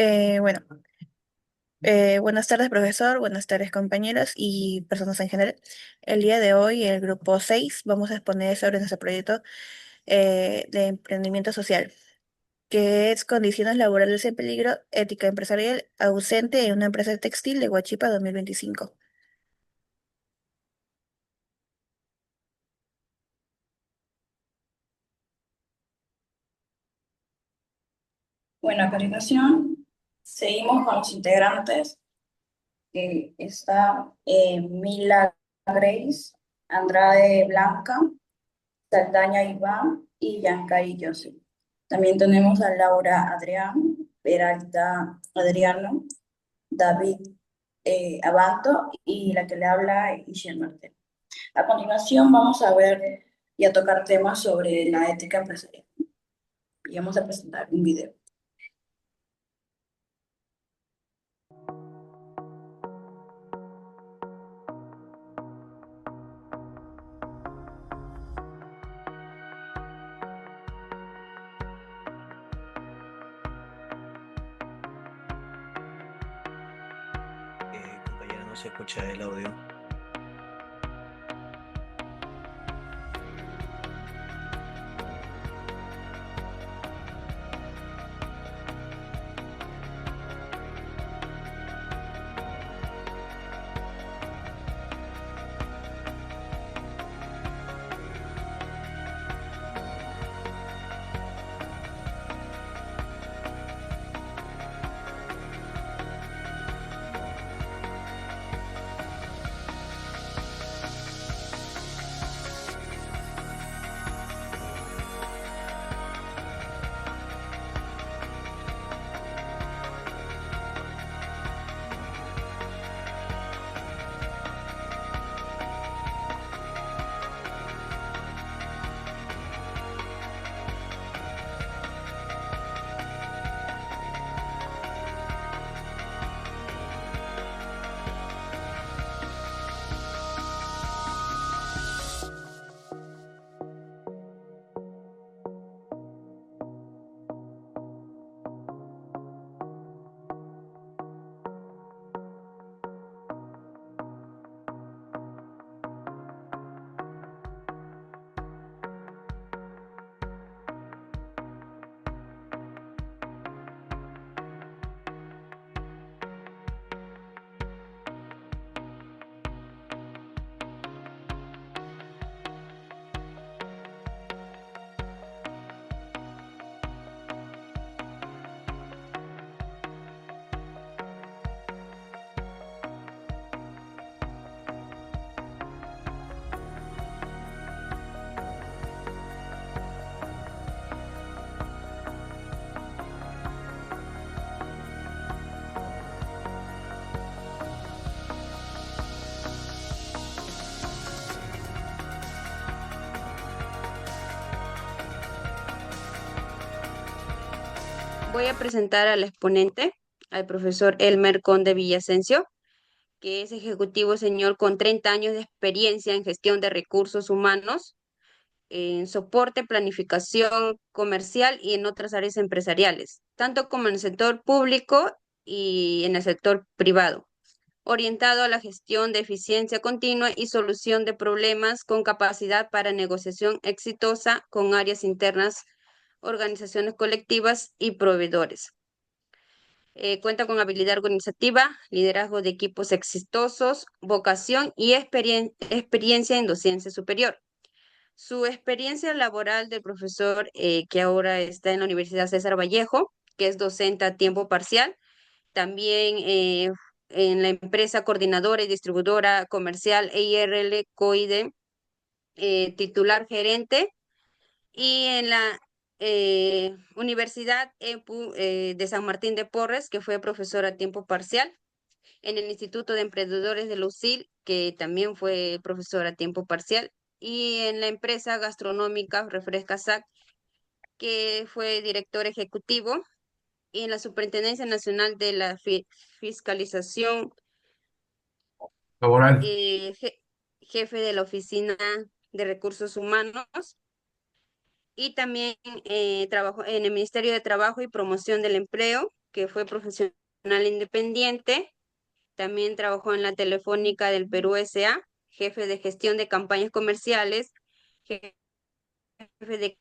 Bueno, buenas tardes, profesor, buenas tardes, compañeros y personas en general. El día de hoy, el grupo 6 vamos a exponer sobre nuestro proyecto de emprendimiento social, que es condiciones laborales en peligro, ética empresarial ausente en una empresa textil de Huachipa 2025. Bueno, a continuación, seguimos con los integrantes, que está Mila Grace, Andrade Blanca, Saldaña Iván y Yancay Joseph. También tenemos a Laura Adrián, Peralta Adriano, David Abanto y la que le habla Ishel Martel. A continuación vamos a ver y a tocar temas sobre la ética empresarial y vamos a presentar un video. Compañera, no se escucha el audio. Voy a presentar al exponente, al profesor Elmer Conde Villasencio, que es ejecutivo señor con 30 años de experiencia en gestión de recursos humanos, en soporte, planificación comercial y en otras áreas empresariales, tanto como en el sector público y en el sector privado, orientado a la gestión de eficiencia continua y solución de problemas con capacidad para negociación exitosa con áreas internas, organizaciones colectivas y proveedores. Cuenta con habilidad organizativa, liderazgo de equipos exitosos, vocación y experiencia en docencia superior. Su experiencia laboral del profesor que ahora está en la Universidad César Vallejo, que es docente a tiempo parcial, también en la empresa coordinadora y distribuidora comercial EIRL COIDE, titular gerente, y en la Universidad EPU de San Martín de Porres, que fue profesora a tiempo parcial, en el Instituto de Emprendedores de Lucil, que también fue profesora a tiempo parcial, y en la empresa gastronómica Refresca SAC, que fue director ejecutivo, y en la Superintendencia Nacional de la Fiscalización, Laboral. jefe de la Oficina de Recursos Humanos, y también trabajó en el Ministerio de Trabajo y Promoción del Empleo, que fue profesional independiente. También trabajó en la Telefónica del Perú S.A., jefe de gestión de campañas comerciales, jefe de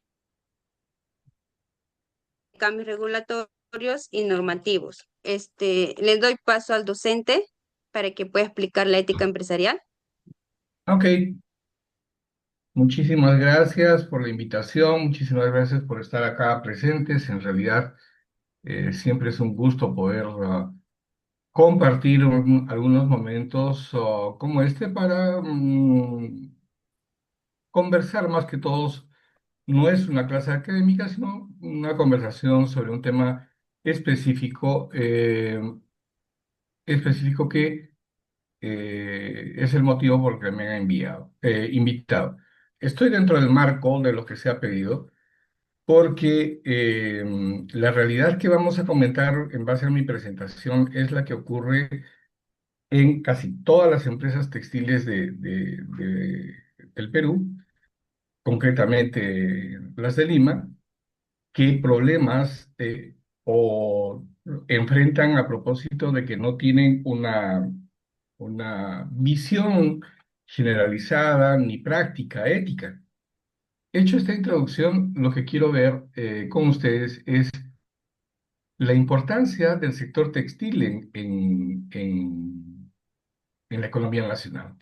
cambios regulatorios y normativos. Le doy paso al docente para que pueda explicar la ética empresarial. Ok, muchísimas gracias por la invitación, muchísimas gracias por estar acá presentes. En realidad, siempre es un gusto poder compartir algunos momentos como este para conversar más que todos. No es una clase académica, sino una conversación sobre un tema específico, específico que es el motivo por el que me han invitado. Estoy dentro del marco de lo que se ha pedido, porque la realidad que vamos a comentar en base a mi presentación es la que ocurre en casi todas las empresas textiles del Perú, concretamente las de Lima, qué problemas o enfrentan a propósito de que no tienen una visión generalizada ni práctica ética. Hecho esta introducción, lo que quiero ver con ustedes es la importancia del sector textil en la economía nacional.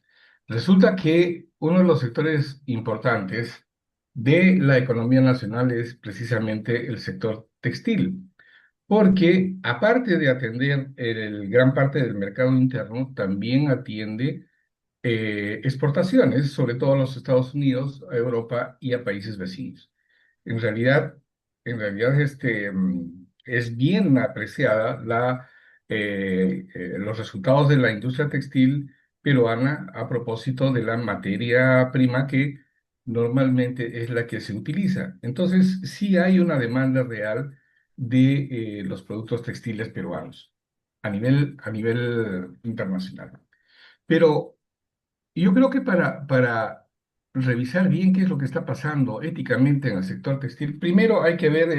Resulta que uno de los sectores importantes de la economía nacional es precisamente el sector textil, porque aparte de atender gran parte del mercado interno, también atiende exportaciones, sobre todo a los Estados Unidos, a Europa y a países vecinos. En realidad, es bien apreciada los resultados de la industria textil peruana a propósito de la materia prima que normalmente es la que se utiliza. Entonces, sí hay una demanda real de los productos textiles peruanos a nivel internacional. Pero yo creo que para revisar bien qué es lo que está pasando éticamente en el sector textil, primero hay que ver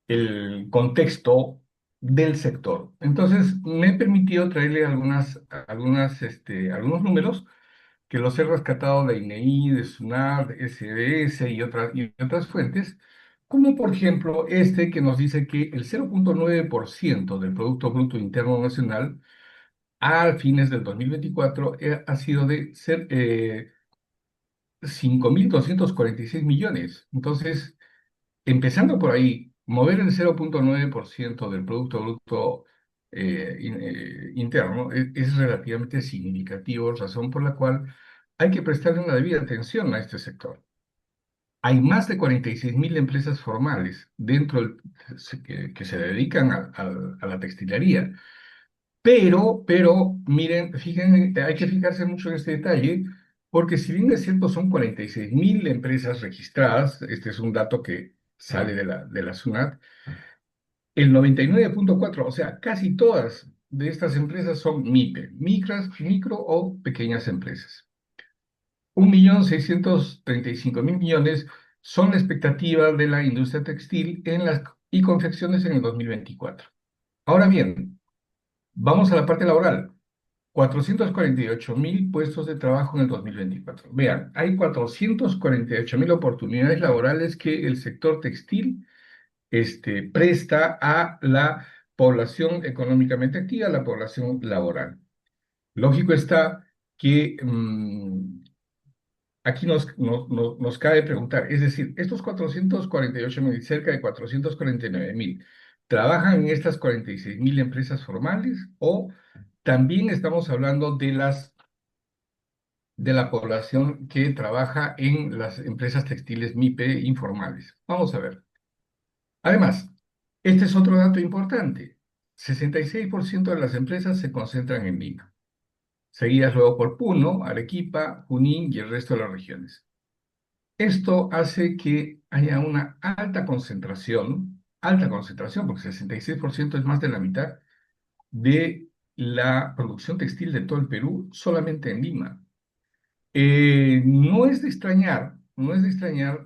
el contexto del sector. Entonces, me he permitido traerle algunos números que los he rescatado de INEI, de SUNAT, de SBS y otras fuentes, como por ejemplo este que nos dice que el 0,9% del Producto Bruto Interno Nacional a fines del 2024 ha sido de ser 5.246 millones. Entonces, empezando por ahí, mover el 0,9% del Producto Bruto Interno es relativamente significativo, razón por la cual hay que prestarle una debida atención a este sector. Hay más de 46.000 empresas formales que se dedican a la textilería. Pero, miren, fíjense, hay que fijarse mucho en este detalle, porque si bien es cierto, son 46.000 empresas registradas, este es un dato que sale de la SUNAT, el 99,4, o sea, casi todas de estas empresas son MIPE, micro o pequeñas empresas. 1.635.000 millones son la expectativa de la industria textil y confecciones en el 2024. Ahora bien, vamos a la parte laboral. 448.000 puestos de trabajo en el 2024. Vean, hay 448.000 oportunidades laborales que el sector textil presta a la población económicamente activa, a la población laboral. Lógico está que aquí nos cabe preguntar, es decir, estos 448.000, cerca de 449.000, ¿trabajan en estas 46.000 empresas formales o también estamos hablando de la población que trabaja en las empresas textiles MIPE informales? Vamos a ver. Además, este es otro dato importante. 66% de las empresas se concentran en Lima, seguidas luego por Puno, Arequipa, Junín y el resto de las regiones. Esto hace que haya una alta concentración, porque 66% es más de la mitad de la producción textil de todo el Perú solamente en Lima. No es de extrañar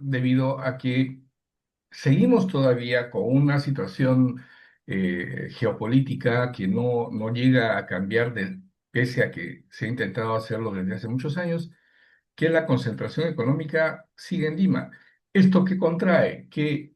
debido a que seguimos todavía con una situación geopolítica que no llega a cambiar pese a que se ha intentado hacerlo desde hace muchos años, que la concentración económica sigue en Lima. ¿Esto qué contrae? Que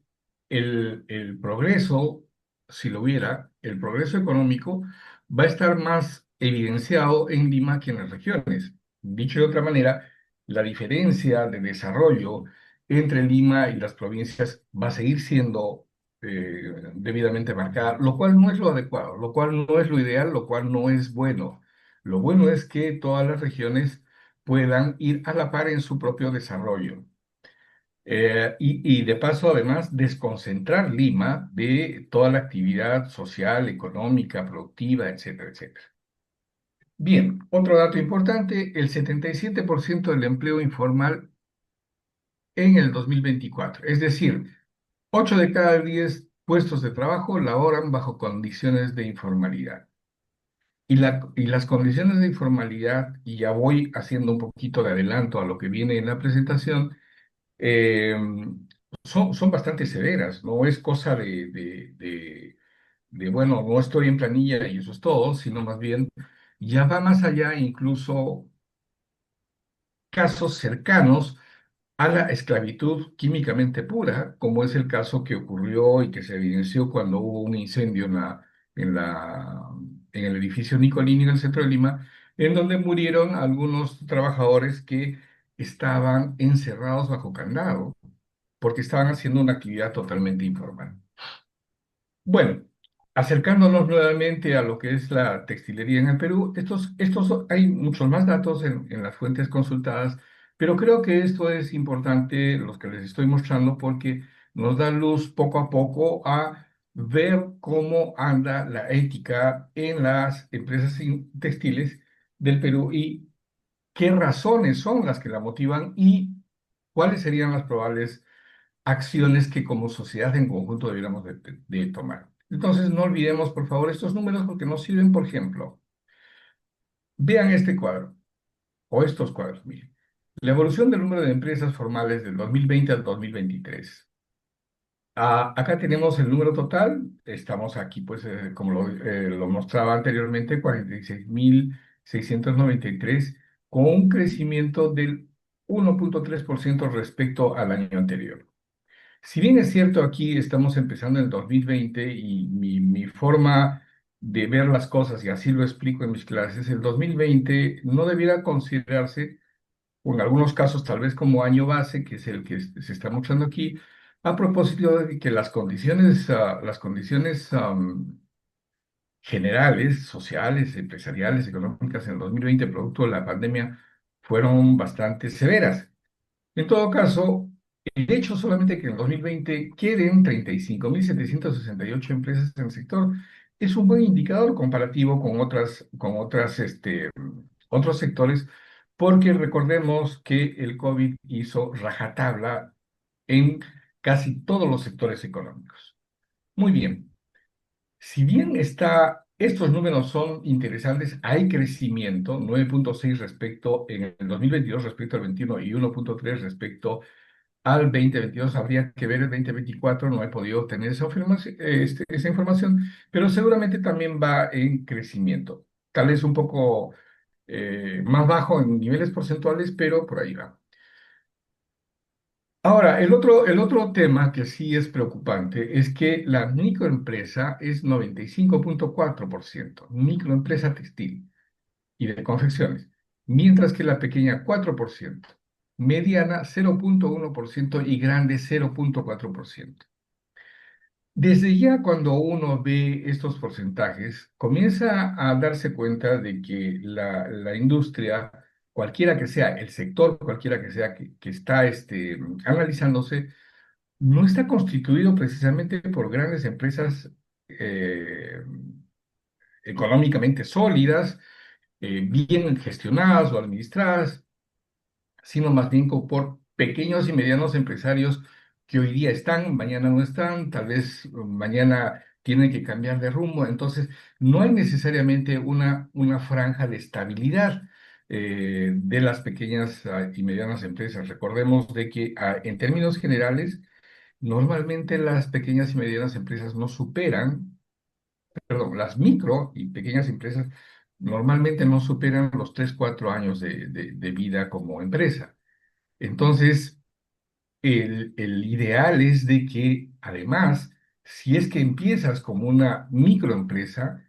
el progreso, si lo hubiera, el progreso económico va a estar más evidenciado en Lima que en las regiones. Dicho de otra manera, la diferencia de desarrollo entre Lima y las provincias va a seguir siendo debidamente marcada, lo cual no es lo adecuado, lo cual no es lo ideal, lo cual no es bueno. Lo bueno es que todas las regiones puedan ir a la par en su propio desarrollo. Y de paso, además, desconcentrar Lima de toda la actividad social, económica, productiva, etcétera, etcétera. Bien, otro dato importante, el 77% del empleo informal en el 2024, es decir, 8 de cada 10 puestos de trabajo laboran bajo condiciones de informalidad. Y las condiciones de informalidad, y ya voy haciendo un poquito de adelanto a lo que viene en la presentación, eh, son bastante severas, no es cosa bueno, no estoy en planilla y eso es todo, sino más bien ya va más allá, incluso casos cercanos a la esclavitud químicamente pura, como es el caso que ocurrió y que se evidenció cuando hubo un incendio en la, en el edificio Nicolini en el centro de Lima, en donde murieron algunos trabajadores que estaban encerrados bajo candado porque estaban haciendo una actividad totalmente informal. Bueno, acercándonos nuevamente a lo que es la textilería en el Perú, hay muchos más datos en las fuentes consultadas, pero creo que esto es importante, los que les estoy mostrando, porque nos da luz poco a poco a ver cómo anda la ética en las empresas textiles del Perú y qué razones son las que la motivan y cuáles serían las probables acciones que como sociedad en conjunto debiéramos de tomar. Entonces, no olvidemos, por favor, estos números porque nos sirven, por ejemplo, vean este cuadro o estos cuadros, miren. La evolución del número de empresas formales del 2020 al 2023. Acá tenemos el número total, estamos aquí, pues, como lo mostraba anteriormente, 46.693, con un crecimiento del 1,3% respecto al año anterior. Si bien es cierto, aquí estamos empezando el 2020 y mi forma de ver las cosas, y así lo explico en mis clases, el 2020 no debiera considerarse, o en algunos casos tal vez como año base, que es el que se está mostrando aquí, a propósito de que las condiciones generales, sociales, empresariales, económicas en el 2020, producto de la pandemia, fueron bastante severas. En todo caso, el hecho solamente que en el 2020 queden 35.768 empresas en el sector es un buen indicador comparativo con otros sectores, porque recordemos que el COVID hizo rajatabla en casi todos los sectores económicos. Muy bien, si bien estos números son interesantes, hay crecimiento, 9,6 respecto en el 2022 respecto al 21 y 1,3 respecto al 2022. Habría que ver el 2024, no he podido obtener esa información, pero seguramente también va en crecimiento. Tal vez un poco más bajo en niveles porcentuales, pero por ahí va. Ahora, el otro tema que sí es preocupante es que la microempresa es 95,4%, microempresa textil y de confecciones, mientras que la pequeña 4%, mediana 0,1% y grande 0,4%. Desde ya cuando uno ve estos porcentajes, comienza a darse cuenta de que la industria, cualquiera que sea, el sector, cualquiera que sea que está analizándose, no está constituido precisamente por grandes empresas eh, económicamente sólidas, bien gestionadas o administradas, sino más bien por pequeños y medianos empresarios que hoy día están, mañana no están, tal vez mañana tienen que cambiar de rumbo. Entonces, no hay necesariamente una franja de estabilidad de las pequeñas y medianas empresas. Recordemos de que en términos generales, normalmente las pequeñas y medianas empresas no superan perdón, las micro y pequeñas empresas normalmente no superan los 3 4 años de vida como empresa. Entonces, el ideal es de que, además, si es que empiezas como una microempresa,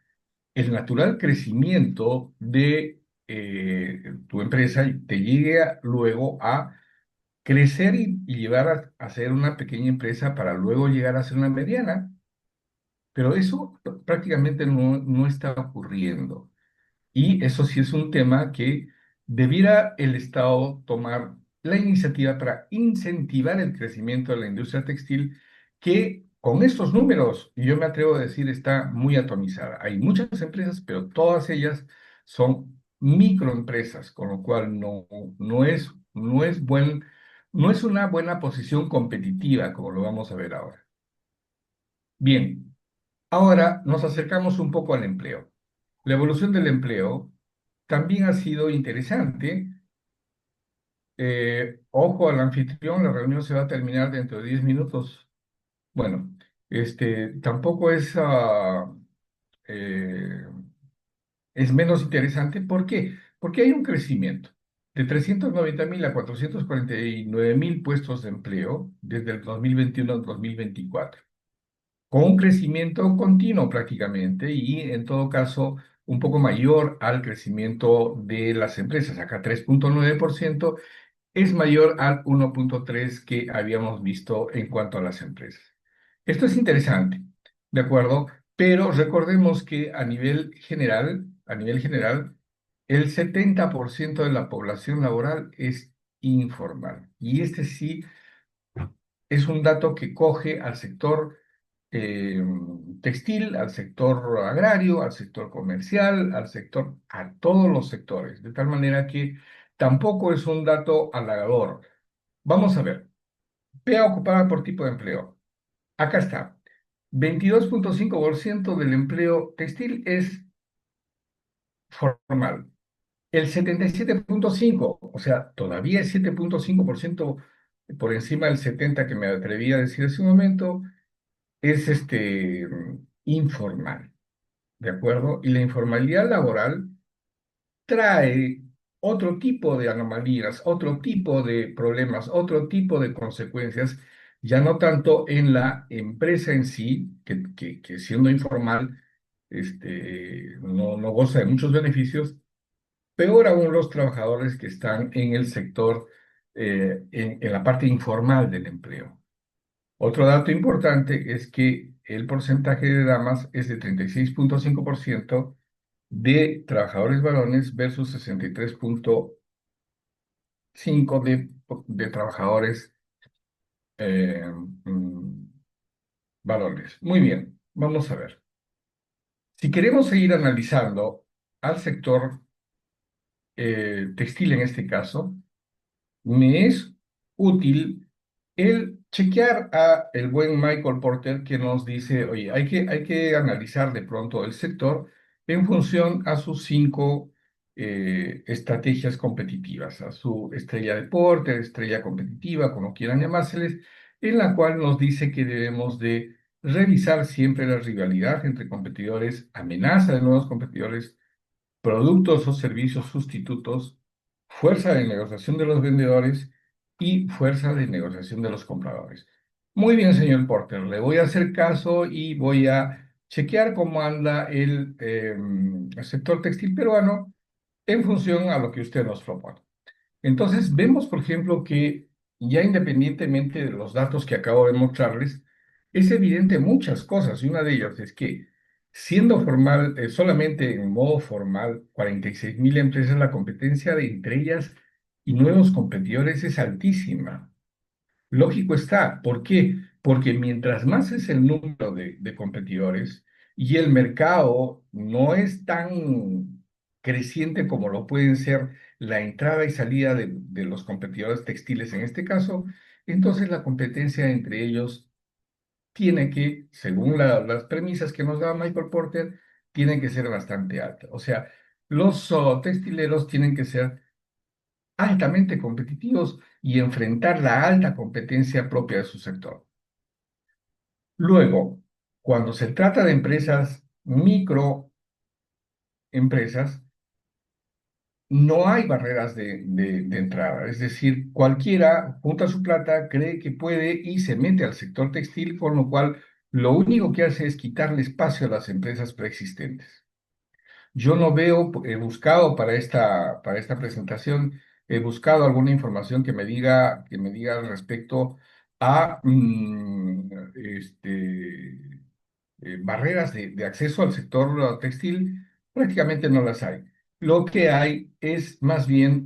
el natural crecimiento de tu empresa te llegue luego a crecer y llevar a ser una pequeña empresa para luego llegar a ser una mediana. Pero eso prácticamente no está ocurriendo. Y eso sí es un tema que debiera el Estado tomar la iniciativa para incentivar el crecimiento de la industria textil, que con estos números, yo me atrevo a decir, está muy atomizada. Hay muchas empresas, pero todas ellas son microempresas, con lo cual no es una buena posición competitiva, como lo vamos a ver ahora. Bien, ahora nos acercamos un poco al empleo. La evolución del empleo también ha sido interesante. Ojo al anfitrión, la reunión se va a terminar dentro de 10 minutos. Bueno, tampoco eh, es menos interesante. ¿Por qué? Porque hay un crecimiento de 390.000 a 449.000 puestos de empleo desde el 2021 al 2024, con un crecimiento continuo prácticamente y en todo caso un poco mayor al crecimiento de las empresas. Acá 3,9% es mayor al 1,3 que habíamos visto en cuanto a las empresas. Esto es interesante, ¿de acuerdo? Pero recordemos que a nivel general, el 70% de la población laboral es informal. Y este sí es un dato que coge al sector eh, textil, al sector agrario, al sector comercial, a todos los sectores, de tal manera que tampoco es un dato halagador. Vamos a ver, PEA ocupada por tipo de empleo. Acá está. 22,5% del empleo textil es formal. El 77,5, o sea, todavía es 7,5% por encima del 70 que me atreví a decir hace un momento, es informal, ¿de acuerdo? Y la informalidad laboral trae otro tipo de anomalías, otro tipo de problemas, otro tipo de consecuencias, ya no tanto en la empresa en sí, que siendo informal, no goza de muchos beneficios, peor aún los trabajadores que están en el sector, en la parte informal del empleo. Otro dato importante es que el porcentaje de damas es de 36,5% de trabajadores varones versus 63,5% de trabajadores eh, mm, varones. Muy bien, vamos a ver. Si queremos seguir analizando al sector textil en este caso, me es útil el chequear a el buen Michael Porter que nos dice, oye, hay que analizar de pronto el sector en función a sus 5 estrategias competitivas, a su estrella de Porter, estrella competitiva, como quieran llamárseles, en la cual nos dice que debemos de revisar siempre la rivalidad entre competidores, amenaza de nuevos competidores, productos o servicios sustitutos, fuerza de negociación de los vendedores y fuerza de negociación de los compradores. Muy bien, señor Porter, le voy a hacer caso y voy a chequear cómo anda el sector textil peruano en función a lo que usted nos propone. Entonces, vemos, por ejemplo, que ya independientemente de los datos que acabo de mostrarles, es evidente muchas cosas, y una de ellas es que, siendo formal, solamente en modo formal, 46.000 empresas, la competencia de entre ellas y nuevos competidores es altísima. Lógico está. ¿Por qué? Porque mientras más es el número de competidores y el mercado no es tan creciente como lo pueden ser la entrada y salida de los competidores textiles en este caso, entonces la competencia entre ellos tiene que, según las premisas que nos da Michael Porter, tiene que ser bastante alta. O sea, los textileros tienen que ser altamente competitivos y enfrentar la alta competencia propia de su sector. Luego, cuando se trata de empresas microempresas, no hay barreras de entrada. Es decir, cualquiera junta su plata, cree que puede y se mete al sector textil, con lo cual lo único que hace es quitarle espacio a las empresas preexistentes. Yo no veo, he buscado para esta presentación, he buscado alguna información que me diga al respecto a barreras de acceso al sector textil, prácticamente no las hay. Lo que hay es más bien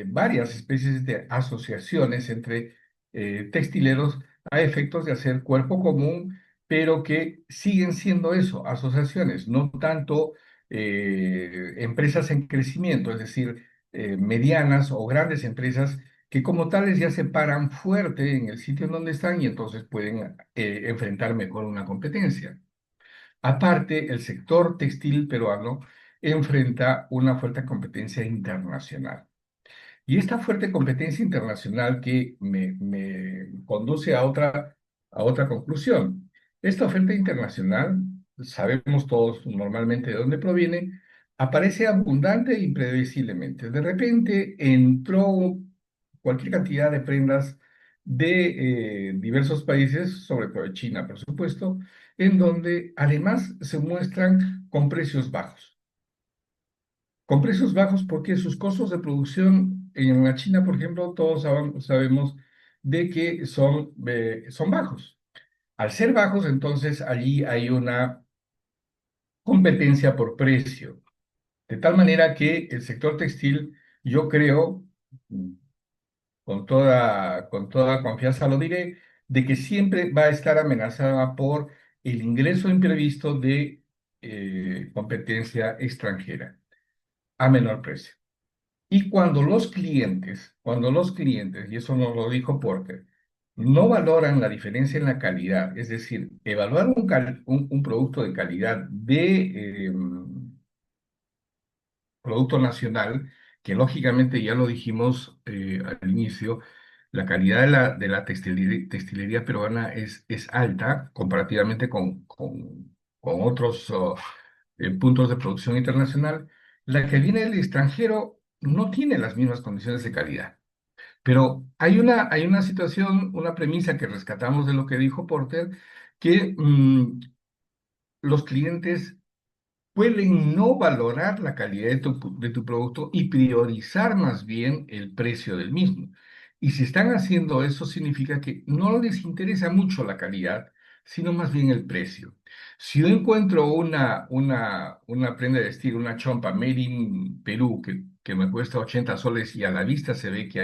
varias especies de asociaciones entre textileros a efectos de hacer cuerpo común, pero que siguen siendo eso, asociaciones, no tanto empresas en crecimiento, es decir, medianas o grandes empresas que como tales ya se paran fuerte en el sitio en donde están y entonces pueden enfrentar mejor una competencia. Aparte, el sector textil peruano enfrenta una fuerte competencia internacional. Y esta fuerte competencia internacional que me conduce a otra conclusión. Esta oferta internacional, sabemos todos normalmente de dónde proviene, aparece abundante e imprevisiblemente. De repente entró cualquier cantidad de prendas de diversos países, sobre todo de China, por supuesto, en donde además se muestran con precios bajos. Con precios bajos porque sus costos de producción en la China, por ejemplo, todos sabemos de que son bajos. Al ser bajos, entonces allí hay una competencia por precio. De tal manera que el sector textil, yo creo, mm, con toda confianza lo diré, de que siempre va a estar amenazada por el ingreso imprevisto de competencia extranjera a menor precio. Y cuando los clientes, y eso nos lo dijo Porter, no valoran la diferencia en la calidad, es decir, evaluar un producto de calidad de producto nacional, que lógicamente ya lo dijimos al inicio, la calidad de la textilería peruana es alta comparativamente con otros puntos de producción internacional. La que viene del extranjero no tiene las mismas condiciones de calidad. Pero hay una situación, una premisa que rescatamos de lo que dijo Porter, que los clientes pueden no valorar la calidad de tu producto y priorizar más bien el precio del mismo. Y si están haciendo eso, significa que no les interesa mucho la calidad, sino más bien el precio. Si yo encuentro una prenda de vestir, una chompa made in Perú, que me cuesta 80 soles y a la vista se ve que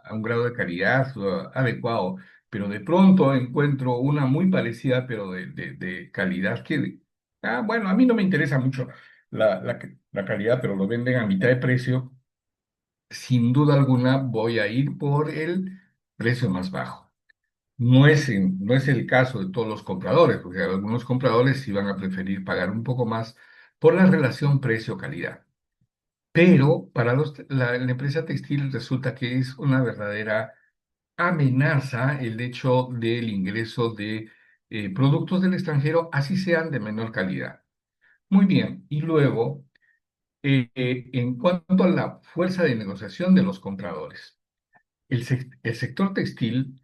un grado de calidad adecuado, pero de pronto encuentro una muy parecida, pero de calidad que bueno, a mí no me interesa mucho la calidad, pero lo venden a mitad de precio. Sin duda alguna voy a ir por el precio más bajo. No es el caso de todos los compradores, porque algunos compradores sí van a preferir pagar un poco más por la relación precio-calidad. Pero para la empresa textil resulta que es una verdadera amenaza el hecho del ingreso de productos del extranjero, así sean de menor calidad. Muy bien, y luego, en cuanto a la fuerza de negociación de los compradores, el sector textil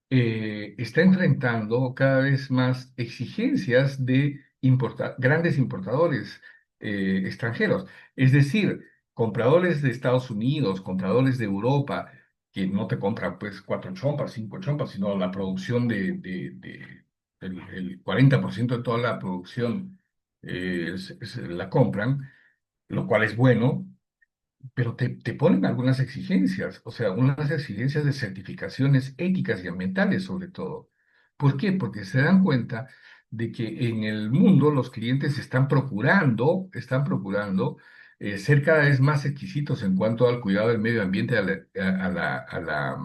está enfrentando cada vez más exigencias de grandes importadores extranjeros, es decir, compradores de Estados Unidos, compradores de Europa, que no te compran pues cuatro chompas, cinco chompas, sino la producción el 40% de toda la producción la compran, lo cual es bueno, pero te ponen algunas exigencias, o sea, unas exigencias de certificaciones éticas y ambientales sobre todo. ¿Por qué? Porque se dan cuenta de que en el mundo los clientes están procurando ser cada vez más exquisitos en cuanto al cuidado del medio ambiente, a la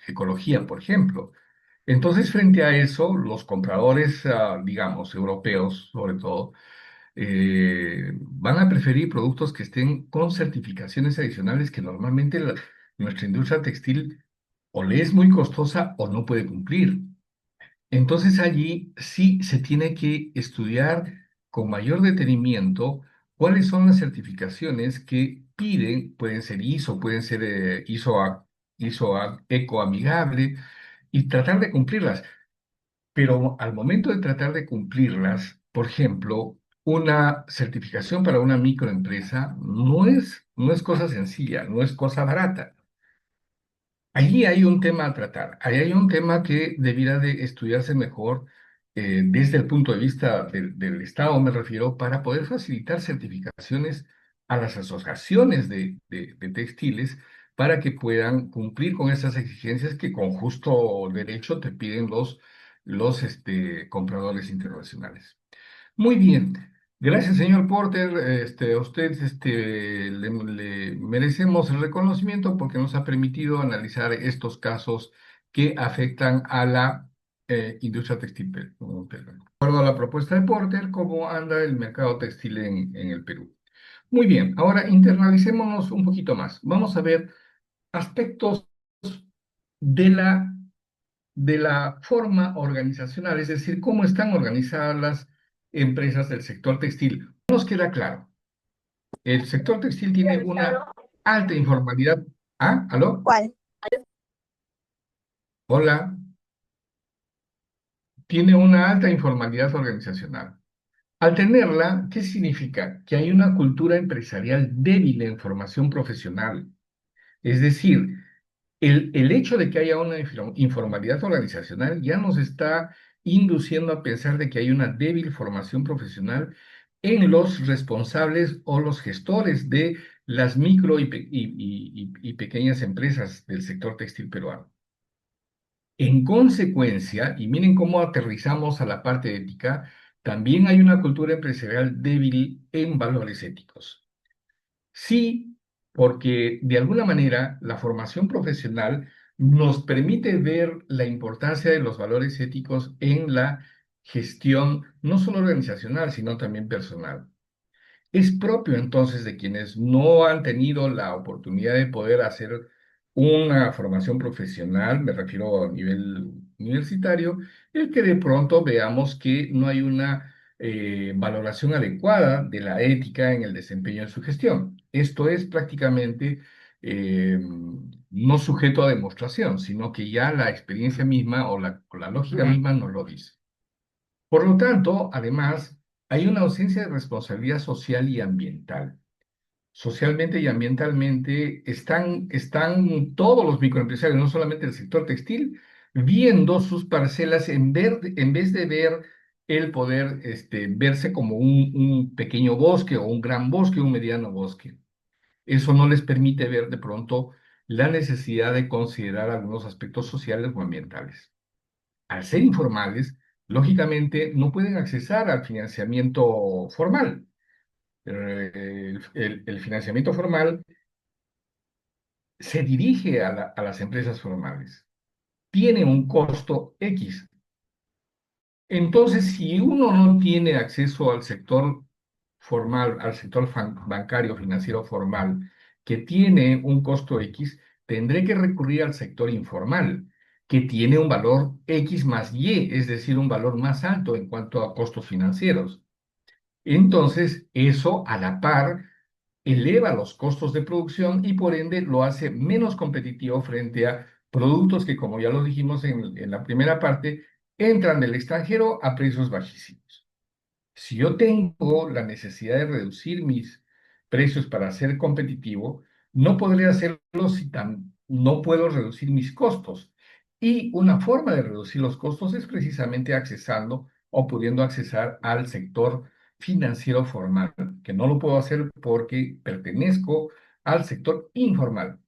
ecología, por ejemplo. Entonces, frente a eso, los compradores, digamos, europeos sobre todo, van a preferir productos que estén con certificaciones adicionales que normalmente nuestra industria textil o le es muy costosa o no puede cumplir. Entonces allí sí se tiene que estudiar con mayor detenimiento cuáles son las certificaciones que piden, pueden ser ISO, pueden ser ISO ecoamigable, y tratar de cumplirlas. Pero al momento de tratar de cumplirlas, por ejemplo, una certificación para una microempresa no es cosa sencilla, no es cosa barata. Allí hay un tema a tratar, ahí hay un tema que debiera de estudiarse mejor desde el punto de vista del Estado, me refiero, para poder facilitar certificaciones a las asociaciones de textiles para que puedan cumplir con esas exigencias que con justo derecho te piden los compradores internacionales. Muy bien. Gracias, señor Porter. A usted le merecemos el reconocimiento porque nos ha permitido analizar estos casos que afectan a la industria textil peruana. De acuerdo a la propuesta de Porter, ¿cómo anda el mercado textil en el Perú? Muy bien, ahora internalicémonos un poquito más. Vamos a ver aspectos de la forma organizacional, es decir, cómo están organizadas las empresas del sector textil. Nos queda claro, el sector textil tiene una alta informalidad. ¿Ah? ¿Aló? ¿Cuál? Hola. Tiene una alta informalidad organizacional. Al tenerla, ¿qué significa? Que hay una cultura empresarial débil en formación profesional. Es decir, el hecho de que haya una informalidad organizacional ya nos está induciendo a pensar de que hay una débil formación profesional en los responsables o los gestores de las micro y pequeñas empresas del sector textil peruano. En consecuencia, y miren cómo aterrizamos a la parte ética, también hay una cultura empresarial débil en valores éticos. Sí, porque de alguna manera la formación profesional nos permite ver la importancia de los valores éticos en la gestión, no solo organizacional, sino también personal. Es propio entonces de quienes no han tenido la oportunidad de poder hacer una formación profesional, me refiero a nivel universitario, el que de pronto veamos que no hay una valoración adecuada de la ética en el desempeño de su gestión. Esto es prácticamente no sujeto a demostración, sino que ya la experiencia misma o la lógica misma nos lo dice. Por lo tanto, además, hay una ausencia de responsabilidad social y ambiental. Socialmente y ambientalmente están todos los microempresarios, no solamente el sector textil, viendo sus parcelas en vez de ver el poder verse como un pequeño bosque o un gran bosque, un mediano bosque. Eso no les permite ver de pronto la necesidad de considerar algunos aspectos sociales o ambientales. Al ser informales, lógicamente no pueden accesar al financiamiento formal. El financiamiento formal se dirige a las empresas formales. Tiene un costo X. Entonces, si uno no tiene acceso al sector formal, al sector bancario financiero formal, que tiene un costo X, tendré que recurrir al sector informal, que tiene un valor X más Y, es decir, un valor más alto en cuanto a costos financieros. Entonces, eso a la par eleva los costos de producción y por ende lo hace menos competitivo frente a productos que, como ya lo dijimos en la primera parte, entran del extranjero a precios bajísimos. Si yo tengo la necesidad de reducir mis precios para ser competitivo, no podré hacerlo si no puedo reducir mis costos. Y una forma de reducir los costos es precisamente accesando o pudiendo accesar al sector financiero formal, que no lo puedo hacer porque pertenezco al sector informal.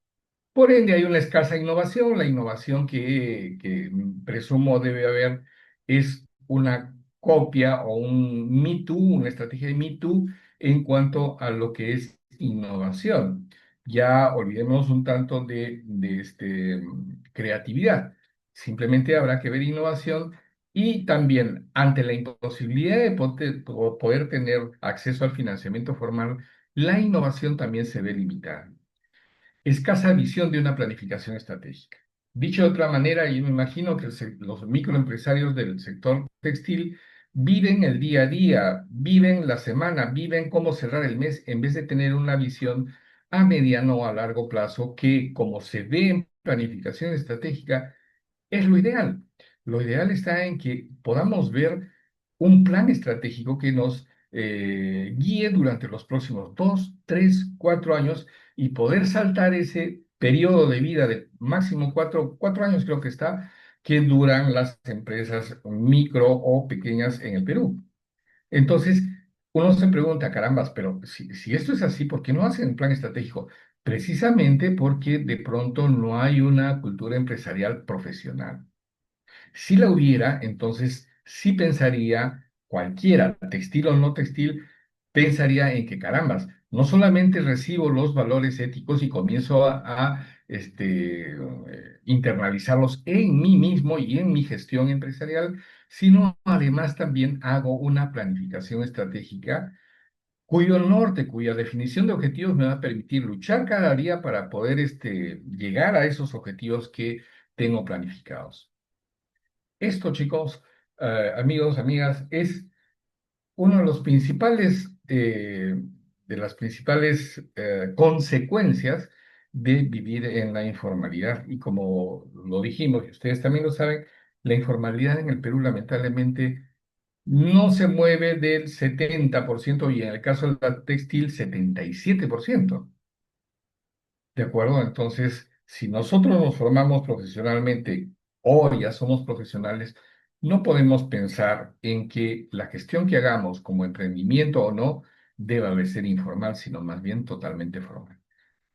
Por ende, hay una escasa innovación. La innovación que presumo debe haber es una copia o un Me Too, una estrategia de Me Too en cuanto a lo que es innovación. Ya olvidemos un tanto de creatividad. Simplemente habrá que ver innovación y también ante la imposibilidad de poder tener acceso al financiamiento formal, la innovación también se ve limitada. Escasa visión de una planificación estratégica. Dicho de otra manera, yo me imagino que los microempresarios del sector textil viven el día a día, viven la semana, viven cómo cerrar el mes, en vez de tener una visión a mediano o a largo plazo que, como se ve en planificación estratégica, es lo ideal. Lo ideal está en que podamos ver un plan estratégico que nos guíe durante los próximos 2, 3, 4 años y poder saltar ese periodo de vida de máximo 4 años, creo que está, que duran las empresas micro o pequeñas en el Perú. Entonces, uno se pregunta, carambas, pero si esto es así, ¿por qué no hacen un plan estratégico? Precisamente porque de pronto no hay una cultura empresarial profesional. Si la hubiera, entonces sí pensaría cualquiera, textil o no textil, pensaría en que carambas, no solamente recibo los valores éticos y comienzo internalizarlos en mí mismo y en mi gestión empresarial, sino además también hago una planificación estratégica cuyo norte, cuya definición de objetivos me va a permitir luchar cada día para poder llegar a esos objetivos que tengo planificados. Esto, chicos, amigos, amigas, es uno de los principales, de las principales consecuencias de vivir en la informalidad. Y como lo dijimos, y ustedes también lo saben, la informalidad en el Perú lamentablemente no se mueve del 70% y en el caso de la textil, 77%. ¿De acuerdo? Entonces, si nosotros nos formamos profesionalmente o ya somos profesionales, no podemos pensar en que la gestión que hagamos como emprendimiento o no deba de ser informal, sino más bien totalmente formal.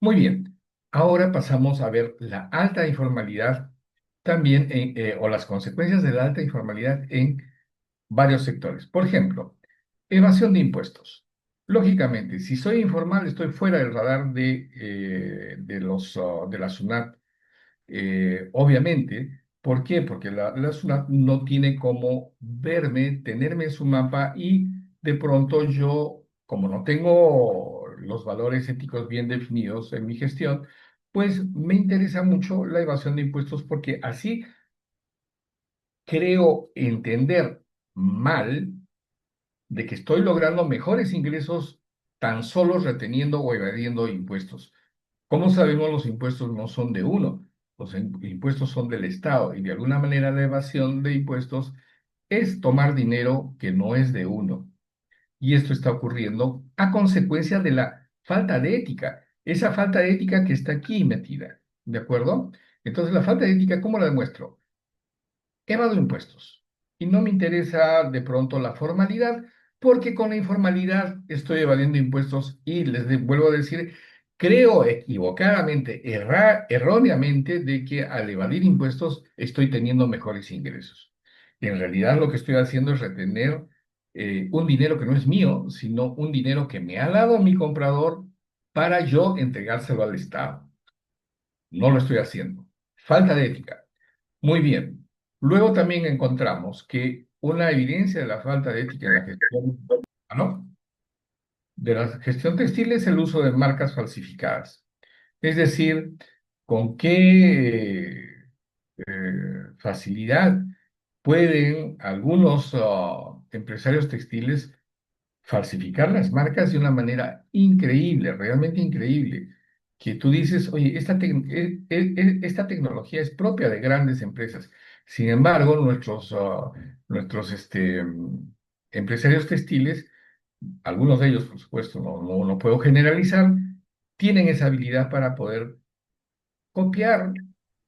Muy bien, ahora pasamos a ver la alta informalidad también, o las consecuencias de la alta informalidad en varios sectores. Por ejemplo, evasión de impuestos. Lógicamente, si soy informal, estoy fuera del radar de la SUNAT, obviamente. ¿Por qué? Porque la SUNAT no tiene cómo verme, tenerme en su mapa y de pronto yo, como no tengo los valores éticos bien definidos en mi gestión, pues me interesa mucho la evasión de impuestos porque así creo entender mal de que estoy logrando mejores ingresos tan solo reteniendo o evadiendo impuestos. Como sabemos, los impuestos no son de uno, los impuestos son del Estado y de alguna manera la evasión de impuestos es tomar dinero que no es de uno. Y esto está ocurriendo a consecuencia de la falta de ética, esa falta de ética que está aquí metida, ¿de acuerdo? Entonces, la falta de ética, ¿cómo la demuestro? Evado impuestos. Y no me interesa de pronto la formalidad, porque con la informalidad estoy evadiendo impuestos y vuelvo a decir, creo equivocadamente, erróneamente, de que al evadir impuestos estoy teniendo mejores ingresos. Y en realidad lo que estoy haciendo es retener un dinero que no es mío, sino un dinero que me ha dado mi comprador para yo entregárselo al Estado. No lo estoy haciendo. Falta de ética. Muy bien. Luego también encontramos que una evidencia de la falta de ética en la gestión, ¿no? De la gestión textil es el uso de marcas falsificadas. Es decir, con qué facilidad pueden algunos empresarios textiles falsificar las marcas de una manera increíble, realmente increíble, que tú dices, oye, esta tecnología es propia de grandes empresas. Sin embargo, nuestros empresarios textiles, algunos de ellos, por supuesto, no puedo generalizar, tienen esa habilidad para poder copiar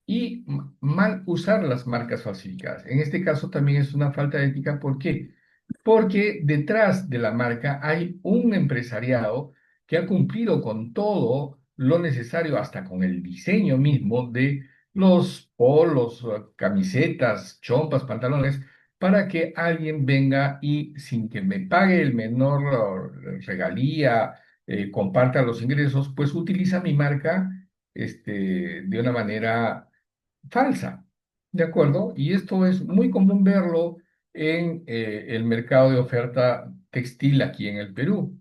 y mal usar las marcas falsificadas. En este caso también es una falta de ética. ¿Por qué? Porque detrás de la marca hay un empresariado que ha cumplido con todo lo necesario, hasta con el diseño mismo de los polos, camisetas, chompas, pantalones, para que alguien venga y sin que me pague el menor regalía, comparta los ingresos, pues utiliza mi marca de una manera falsa, ¿de acuerdo? Y esto es muy común verlo en el mercado de oferta textil aquí en el Perú.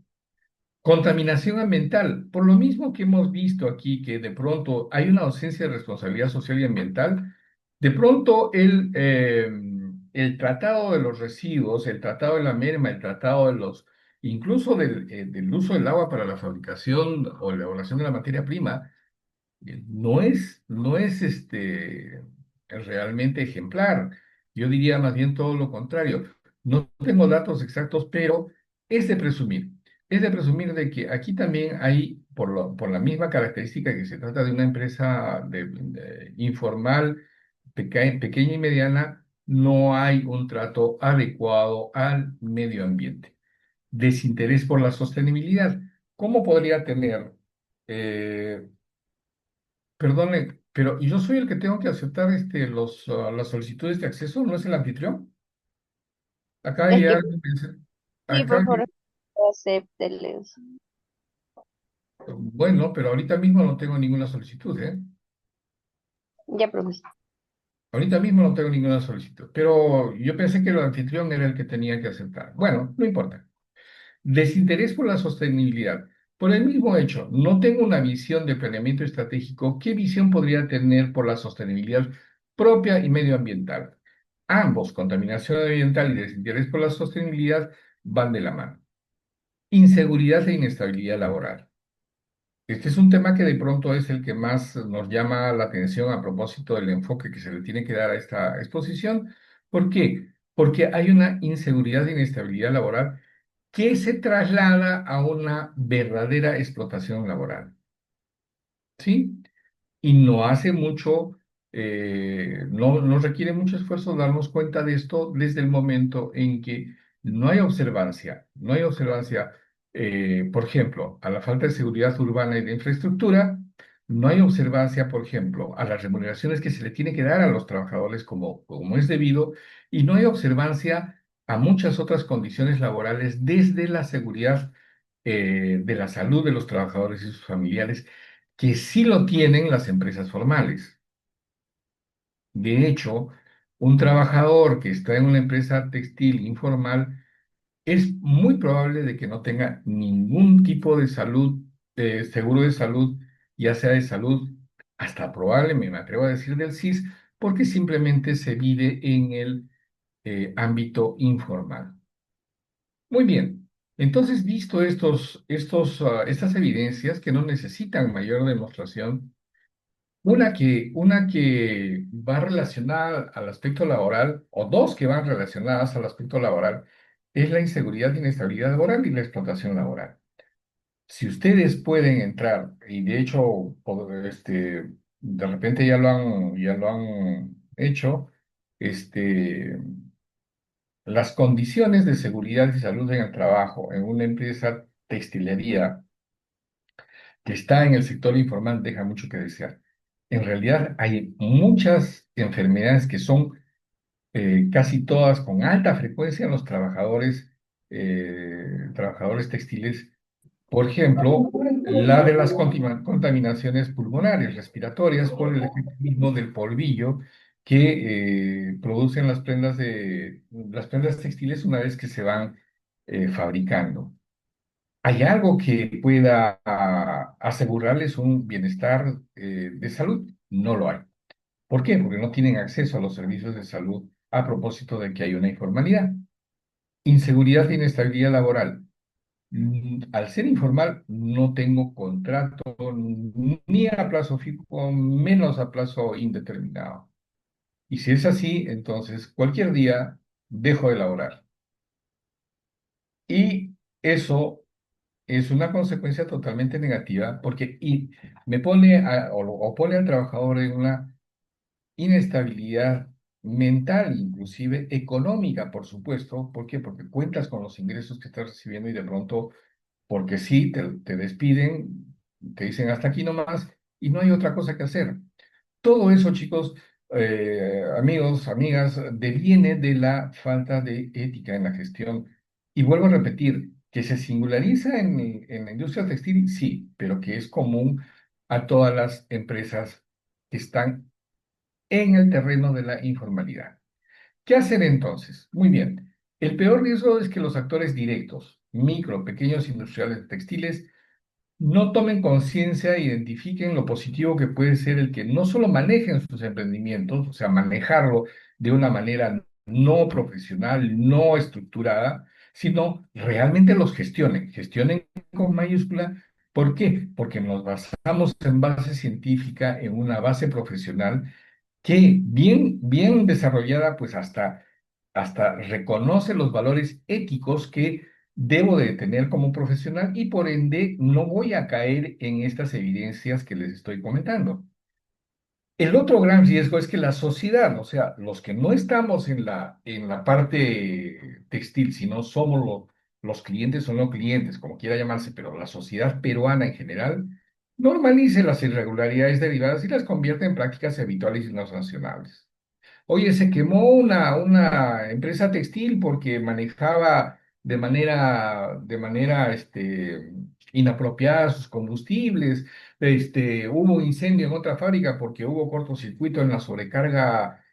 Contaminación ambiental, por lo mismo que hemos visto aquí, que de pronto hay una ausencia de responsabilidad social y ambiental, de pronto el tratado de los residuos, el tratado de la merma, el tratado de los, incluso del uso del agua para la fabricación o la elaboración de la materia prima, no es realmente ejemplar. Yo diría más bien todo lo contrario. No tengo datos exactos, pero es de presumir. Es de presumir de que aquí también hay, por la misma característica que se trata de una empresa informal, pequeña y mediana, no hay un trato adecuado al medio ambiente. Desinterés por la sostenibilidad. ¿Cómo podría tener eh, Perdone, pero yo soy el que tengo que aceptar las solicitudes de acceso, ¿no es el anfitrión? Acá Es que ya, sí, por acá, favor, acépteles. bueno, pero ahorita mismo no tengo ninguna solicitud, ¿eh? Ya, profesor. Ahorita mismo no tengo ninguna solicitud, pero yo pensé que el anfitrión era el que tenía que aceptar. Bueno, no importa. Desinterés por la sostenibilidad. Por el mismo hecho, no tengo una visión de planeamiento estratégico. ¿Qué visión podría tener por la sostenibilidad propia y medioambiental? Ambos, contaminación ambiental y desinterés por la sostenibilidad, van de la mano. Inseguridad e inestabilidad laboral. Este es un tema que de pronto es el que más nos llama la atención a propósito del enfoque que se le tiene que dar a esta exposición. ¿Por qué? Porque hay una inseguridad e inestabilidad laboral que se traslada a una verdadera explotación laboral. ¿Sí? Y no hace mucho, no requiere mucho esfuerzo darnos cuenta de esto desde el momento en que no hay observancia, por ejemplo, a la falta de seguridad urbana y de infraestructura, no hay observancia, por ejemplo, a las remuneraciones que se le tiene que dar a los trabajadores como es debido, y no hay observancia a muchas otras condiciones laborales desde la seguridad, de la salud de los trabajadores y sus familiares que sí lo tienen las empresas formales. De hecho, un trabajador que está en una empresa textil informal es muy probable de que no tenga ningún tipo de salud, seguro de salud, ya sea de salud, hasta probable, me atrevo a decir del SIS, porque simplemente se vive en el ámbito informal. Muy bien. Entonces, visto estas evidencias que no necesitan mayor demostración, una que va relacionada al aspecto laboral, o dos que van relacionadas al aspecto laboral, es la inseguridad, inestabilidad laboral y la explotación laboral. Si ustedes pueden entrar, y de hecho, de repente ya lo han hecho, este, las condiciones de seguridad y salud en el trabajo en una empresa textilería que está en el sector informal deja mucho que desear. En realidad hay muchas enfermedades que son casi todas con alta frecuencia en los trabajadores textiles. Por ejemplo, la de las contaminaciones pulmonares, respiratorias, por el efecto mismo del polvillo que producen las prendas textiles una vez que se van fabricando. ¿Hay algo que pueda asegurarles un bienestar de salud? No lo hay. ¿Por qué? Porque no tienen acceso a los servicios de salud a propósito de que hay una informalidad. Inseguridad e inestabilidad laboral. Al ser informal, no tengo contrato ni a plazo fijo, menos a plazo indeterminado. Y si es así, entonces cualquier día dejo de laborar. Y eso es una consecuencia totalmente negativa porque me pone o pone al trabajador en una inestabilidad mental, inclusive económica, por supuesto. ¿Por qué? Porque cuentas con los ingresos que estás recibiendo y de pronto, porque sí, te despiden, te dicen hasta aquí nomás y no hay otra cosa que hacer. Todo eso, chicos, amigos, amigas, deviene de la falta de ética en la gestión. Y vuelvo a repetir, que se singulariza en la industria textil, sí, pero que es común a todas las empresas que están en el terreno de la informalidad. ¿Qué hacer entonces? Muy bien. El peor riesgo es que los actores directos, micro, pequeños industriales textiles no tomen conciencia e identifiquen lo positivo que puede ser el que no solo manejen sus emprendimientos, o sea, manejarlo de una manera no profesional, no estructurada, sino realmente los gestionen con mayúscula. ¿Por qué? Porque nos basamos en base científica, en una base profesional que bien desarrollada, pues hasta reconoce los valores éticos que debo de tener como profesional y por ende no voy a caer en estas evidencias que les estoy comentando. El otro gran riesgo es que la sociedad, o sea, los que no estamos en la parte textil, sino somos los clientes o no clientes, como quiera llamarse, pero la sociedad peruana en general, normalice las irregularidades derivadas y las convierte en prácticas habituales y no sancionables. Oye, se quemó una empresa textil porque manejaba de manera inapropiada sus combustibles. Hubo un incendio en otra fábrica porque hubo cortocircuito en la sobrecarga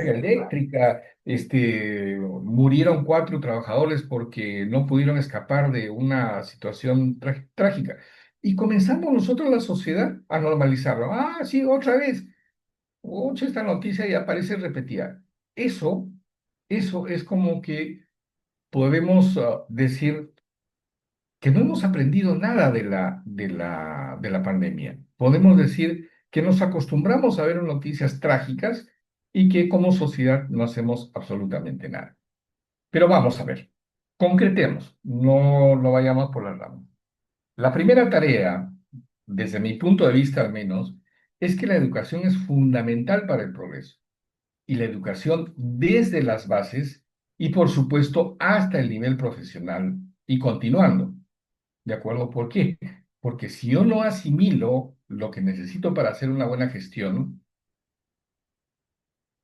eléctrica. Murieron 4 trabajadores porque no pudieron escapar de una situación trágica. Y comenzamos nosotros, la sociedad, a normalizarlo. Ah, sí, otra vez. Oye, esta noticia ya aparece repetida. Eso, eso es como que podemos decir que no hemos aprendido nada de la pandemia. Podemos decir que nos acostumbramos a ver noticias trágicas y que como sociedad no hacemos absolutamente nada. Pero vamos a ver, concretemos, no vayamos por las ramas. La primera tarea, desde mi punto de vista al menos, es que la educación es fundamental para el progreso y la educación desde las bases y por supuesto hasta el nivel profesional y continuando. ¿De acuerdo? ¿Por qué? Porque si yo no asimilo lo que necesito para hacer una buena gestión,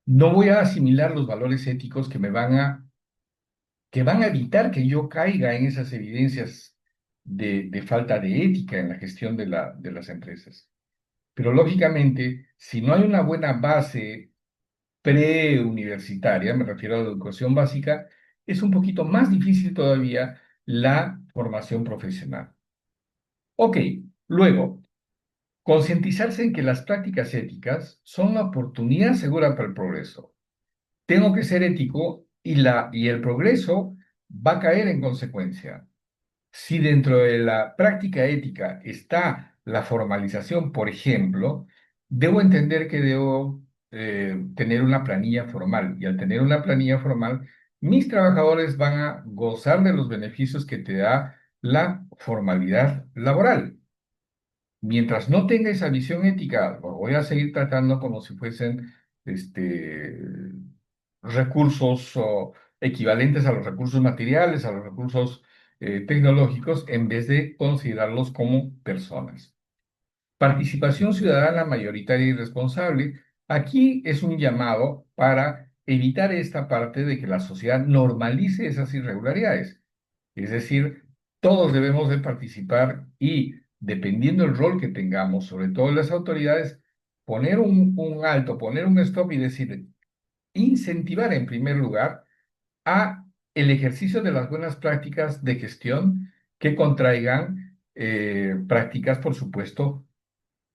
no voy a asimilar los valores éticos que van a evitar que yo caiga en esas evidencias de falta de ética en la gestión de las empresas. Pero lógicamente, si no hay una buena base preuniversitaria, me refiero a la educación básica, es un poquito más difícil todavía la formación profesional. Ok, luego, concientizarse en que las prácticas éticas son una oportunidad segura para el progreso. Tengo que ser ético y el progreso va a caer en consecuencia. Si dentro de la práctica ética está la formalización, por ejemplo, debo entender que debo tener una planilla formal y al tener una planilla formal, mis trabajadores van a gozar de los beneficios que te da la formalidad laboral. Mientras no tenga esa visión ética, lo voy a seguir tratando como si fuesen recursos equivalentes a los recursos materiales, a los recursos tecnológicos, en vez de considerarlos como personas. Participación ciudadana mayoritaria y responsable. Aquí es un llamado para evitar esta parte de que la sociedad normalice esas irregularidades. Es decir, todos debemos de participar y, dependiendo del rol que tengamos, sobre todo las autoridades, poner un alto, poner un stop y decir, incentivar en primer lugar a el ejercicio de las buenas prácticas de gestión que contraigan prácticas, por supuesto,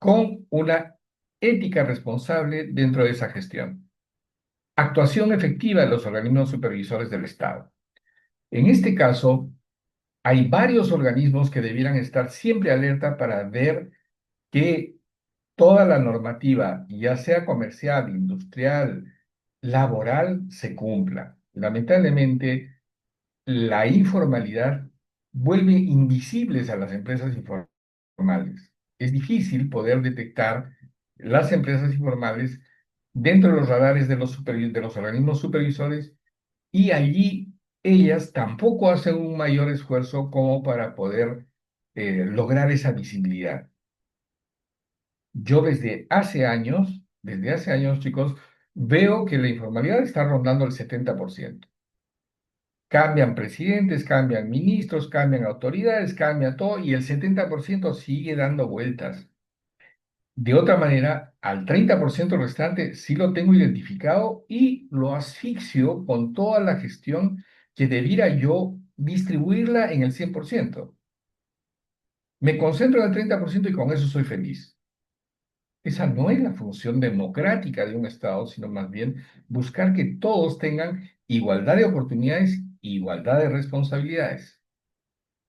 con una ética responsable dentro de esa gestión. Actuación efectiva de los organismos supervisores del Estado. En este caso, hay varios organismos que debieran estar siempre alerta para ver que toda la normativa, ya sea comercial, industrial, laboral, se cumpla. Lamentablemente, la informalidad vuelve invisibles a las empresas informales. Es difícil poder detectar las empresas informales dentro de los radares de los organismos supervisores y allí ellas tampoco hacen un mayor esfuerzo como para poder lograr esa visibilidad. Yo desde hace años, chicos, veo que la informalidad está rondando el 70%. Cambian presidentes, cambian ministros, cambian autoridades, cambia todo y el 70% sigue dando vueltas. De otra manera, al 30% restante sí lo tengo identificado y lo asfixio con toda la gestión que debiera yo distribuirla en el 100%. Me concentro en el 30% y con eso soy feliz. Esa no es la función democrática de un Estado, sino más bien buscar que todos tengan igualdad de oportunidades, igualdad de responsabilidades.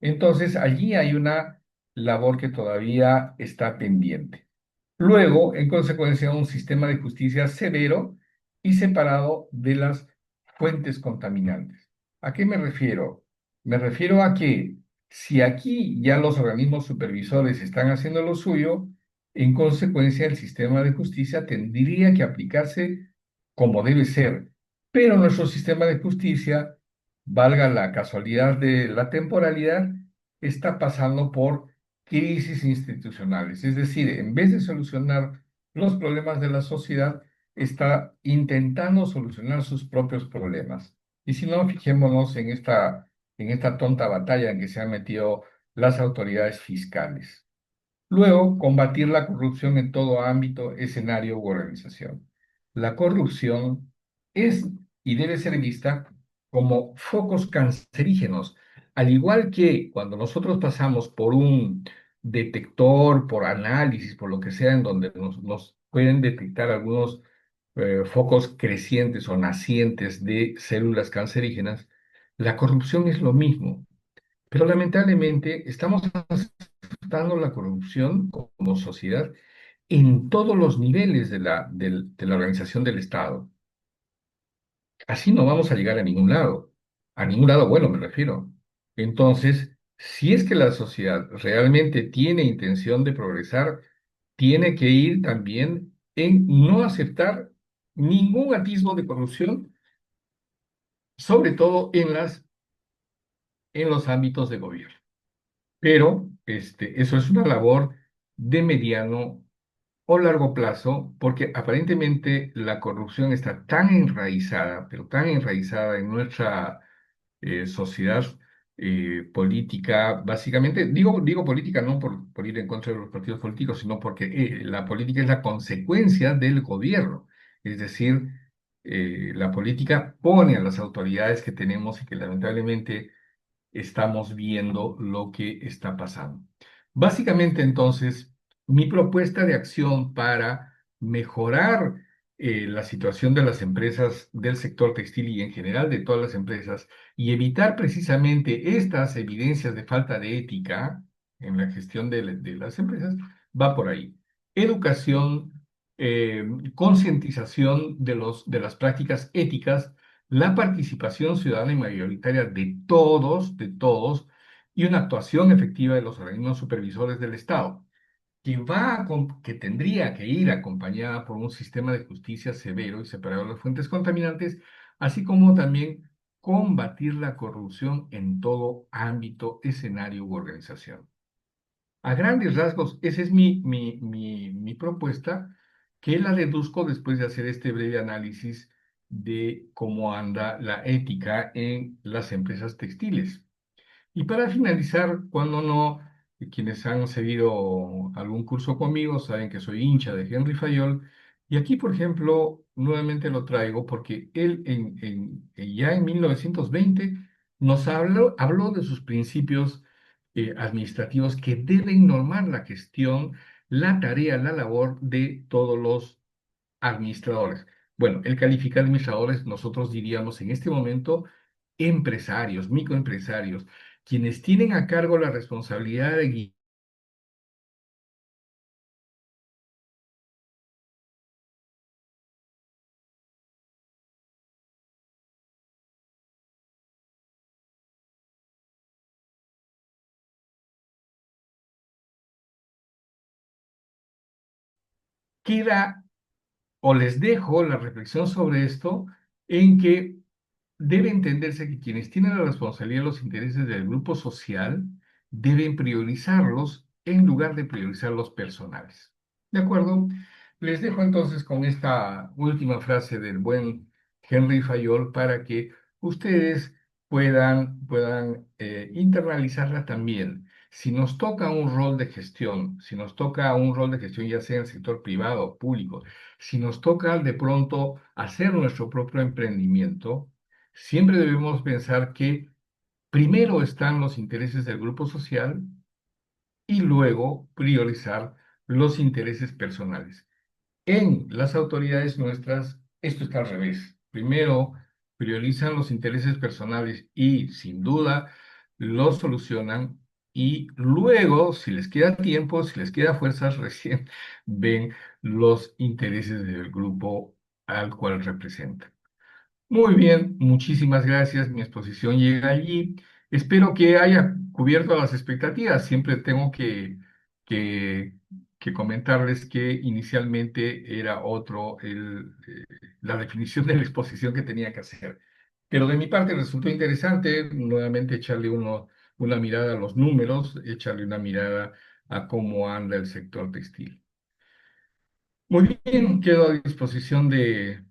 Entonces, allí hay una labor que todavía está pendiente. Luego, en consecuencia, un sistema de justicia severo y separado de las fuentes contaminantes. ¿A qué me refiero? Me refiero a que si aquí ya los organismos supervisores están haciendo lo suyo, en consecuencia el sistema de justicia tendría que aplicarse como debe ser. Pero nuestro sistema de justicia, valga la casualidad de la temporalidad, está pasando por crisis institucionales. Es decir, en vez de solucionar los problemas de la sociedad, está intentando solucionar sus propios problemas. Y si no, fijémonos en esta tonta batalla en que se han metido las autoridades fiscales. Luego, combatir la corrupción en todo ámbito, escenario u organización. La corrupción es y debe ser vista como focos cancerígenos, al igual que cuando nosotros pasamos por un detector, por análisis, por lo que sea, en donde nos pueden detectar algunos focos crecientes o nacientes de células cancerígenas, la corrupción es lo mismo. Pero lamentablemente estamos aceptando la corrupción como sociedad en todos los niveles de la organización del Estado. Así no vamos a llegar a ningún lado bueno me refiero. Entonces, si es que la sociedad realmente tiene intención de progresar, tiene que ir también en no aceptar ningún atisbo de corrupción, sobre todo en los ámbitos de gobierno. Pero eso es una labor de mediano o largo plazo, porque aparentemente la corrupción está tan enraizada, pero tan enraizada en nuestra sociedad política, básicamente, digo política no por ir en contra de los partidos políticos, sino porque la política es la consecuencia del gobierno. Es decir, la política pone a las autoridades que tenemos y que lamentablemente estamos viendo lo que está pasando. Básicamente, entonces, mi propuesta de acción para mejorar la situación de las empresas del sector textil y en general de todas las empresas y evitar precisamente estas evidencias de falta de ética en la gestión de las empresas va por ahí. Educación, concientización de las prácticas éticas, la participación ciudadana y mayoritaria de todos, y una actuación efectiva de los organismos supervisores del Estado, que tendría que ir acompañada por un sistema de justicia severo y separado de las fuentes contaminantes, así como también combatir la corrupción en todo ámbito, escenario u organización. A grandes rasgos, esa es mi propuesta, que la deduzco después de hacer este breve análisis de cómo anda la ética en las empresas textiles. Y para finalizar, cuando no, quienes han seguido algún curso conmigo saben que soy hincha de Henry Fayol. Y aquí, por ejemplo, nuevamente lo traigo porque él ya en 1920 nos habló de sus principios administrativos que deben normar la gestión, la tarea, la labor de todos los administradores. Bueno, él califica administradores, nosotros diríamos en este momento empresarios, microempresarios, quienes tienen a cargo la responsabilidad de guiar queda o les dejo la reflexión sobre esto en que debe entenderse que quienes tienen la responsabilidad de los intereses del grupo social deben priorizarlos en lugar de priorizar los personales. ¿De acuerdo? Les dejo entonces con esta última frase del buen Henry Fayol para que ustedes puedan internalizarla también. Si nos toca un rol de gestión, si nos toca un rol de gestión ya sea en el sector privado o público, si nos toca de pronto hacer nuestro propio emprendimiento, siempre debemos pensar que primero están los intereses del grupo social y luego priorizar los intereses personales. En las autoridades nuestras, esto está al revés. Primero priorizan los intereses personales y sin duda los solucionan y luego, si les queda tiempo, si les queda fuerzas, recién ven los intereses del grupo al cual representan. Muy bien, muchísimas gracias. Mi exposición llega allí. Espero que haya cubierto las expectativas. Siempre tengo que, que comentarles que inicialmente era la definición de la exposición que tenía que hacer. Pero de mi parte resultó interesante nuevamente echarle una mirada a los números, echarle una mirada a cómo anda el sector textil. Muy bien, quedo a disposición de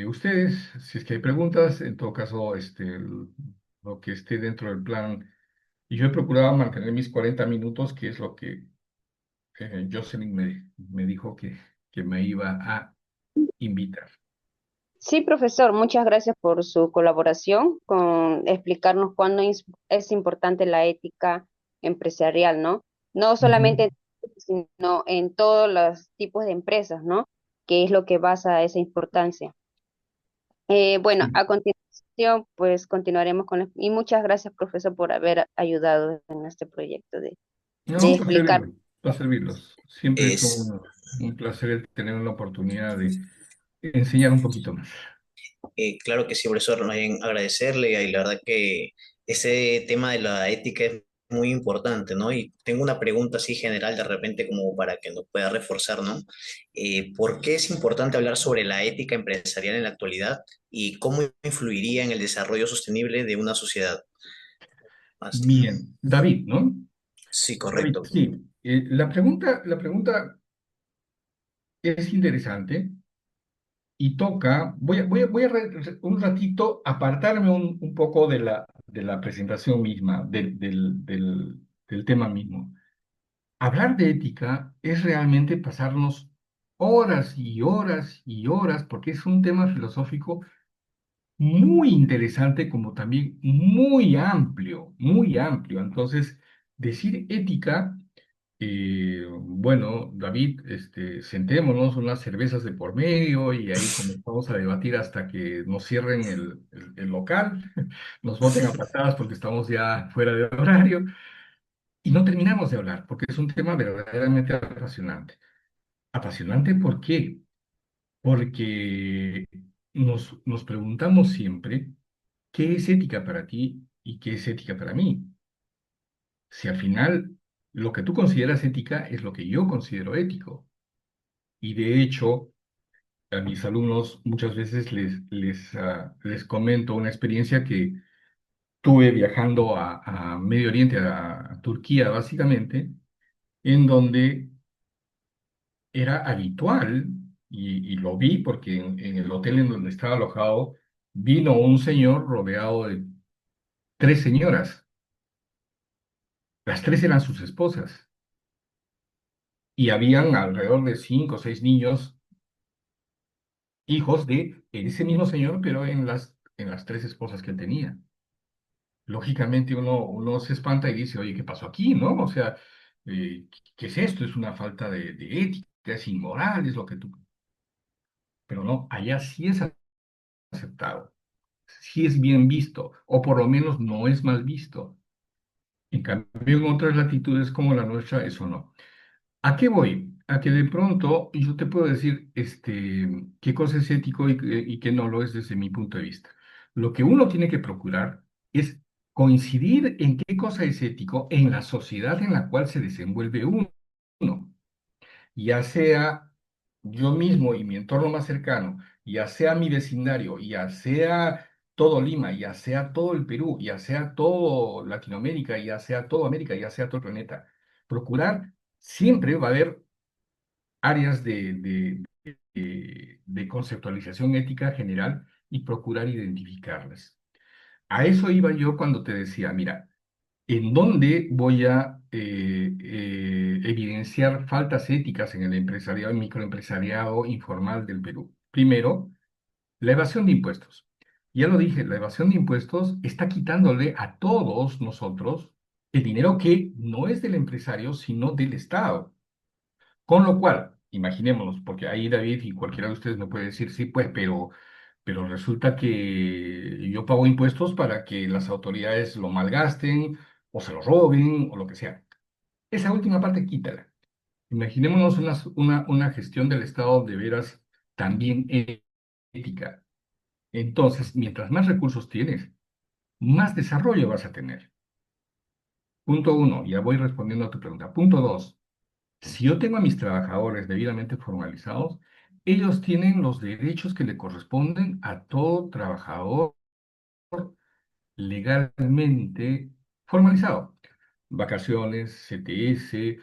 ustedes. Si es que hay preguntas, en todo caso, lo que esté dentro del plan. Y yo he procurado mantener mis 40 minutos, que es lo que Jocelyn me dijo que me iba a invitar. Sí, profesor, muchas gracias por su colaboración con explicarnos cuándo es importante la ética empresarial, ¿no? No Ujú. solamente, sino en todos los tipos de empresas, ¿no? Que es lo que basa esa importancia. Bueno, Sí. a continuación, pues continuaremos con y muchas gracias, profesor, por haber ayudado en este proyecto de No, explicar. para servirlos. Siempre es Es, un placer tener una oportunidad de enseñar un poquito más. claro que sí, profesor, más bien agradecerle y la verdad que ese tema de la ética es muy importante, ¿no? Y tengo una pregunta así general de repente como para que nos pueda reforzar, ¿no? ¿Por qué es importante hablar sobre la ética empresarial en la actualidad y cómo influiría en el desarrollo sostenible de una sociedad? Master. Bien, David, ¿no? Sí, David, correcto. sí. La pregunta es interesante y toca, un ratito apartarme un poco de la presentación misma, del tema mismo. Hablar de ética es realmente pasarnos horas y horas y horas, porque es un tema filosófico muy interesante, como también muy amplio, muy amplio. Entonces, decir ética. Bueno, David, sentémonos unas cervezas de por medio y ahí comenzamos a debatir hasta que nos cierren el local, nos boten a patadas porque estamos ya fuera de horario y no terminamos de hablar porque es un tema verdaderamente apasionante. Apasionante, ¿por qué? Porque nos preguntamos siempre, ¿qué es ética para ti y qué es ética para mí? Si al final lo que tú consideras ética es lo que yo considero ético. Y de hecho, a mis alumnos muchas veces les comento una experiencia que tuve viajando a Medio Oriente, a Turquía básicamente, en donde era habitual, y lo vi porque en el hotel en donde estaba alojado, vino un señor rodeado de tres señoras. Las tres eran sus esposas. Y habían alrededor de 5 o 6 niños, hijos de ese mismo señor, pero en las tres esposas que él tenía. Lógicamente uno se espanta y dice, oye, ¿qué pasó aquí? ¿No? O sea, ¿qué es esto? Es una falta de ética, es inmoral, es lo que tú... Pero no, allá sí es aceptado, sí es bien visto, o por lo menos no es mal visto. En cambio, en otras latitudes como la nuestra, eso no. ¿A qué voy? A que de pronto yo te puedo decir qué cosa es ético y qué no lo es desde mi punto de vista. Lo que uno tiene que procurar es coincidir en qué cosa es ético en la sociedad en la cual se desenvuelve uno, ya sea yo mismo y mi entorno más cercano, ya sea mi vecindario, ya sea todo Lima, ya sea todo el Perú, ya sea todo Latinoamérica, ya sea todo América, ya sea todo el planeta. Procurar siempre va a haber áreas de conceptualización ética general y procurar identificarlas. A eso iba yo cuando te decía, mira, ¿en dónde voy a evidenciar faltas éticas en el empresariado, el microempresariado informal del Perú? Primero, la evasión de impuestos. Ya lo dije, la evasión de impuestos está quitándole a todos nosotros el dinero que no es del empresario, sino del Estado. Con lo cual, imaginémonos, porque ahí David y cualquiera de ustedes me puede decir, sí, pues, pero resulta que yo pago impuestos para que las autoridades lo malgasten o se lo roben o lo que sea. Esa última parte quítala. Imaginémonos una gestión del Estado de veras también ética. Entonces, mientras más recursos tienes, más desarrollo vas a tener. Punto uno, ya voy respondiendo a tu pregunta. Punto dos, si yo tengo a mis trabajadores debidamente formalizados, ellos tienen los derechos que le corresponden a todo trabajador legalmente formalizado. Vacaciones, CTS,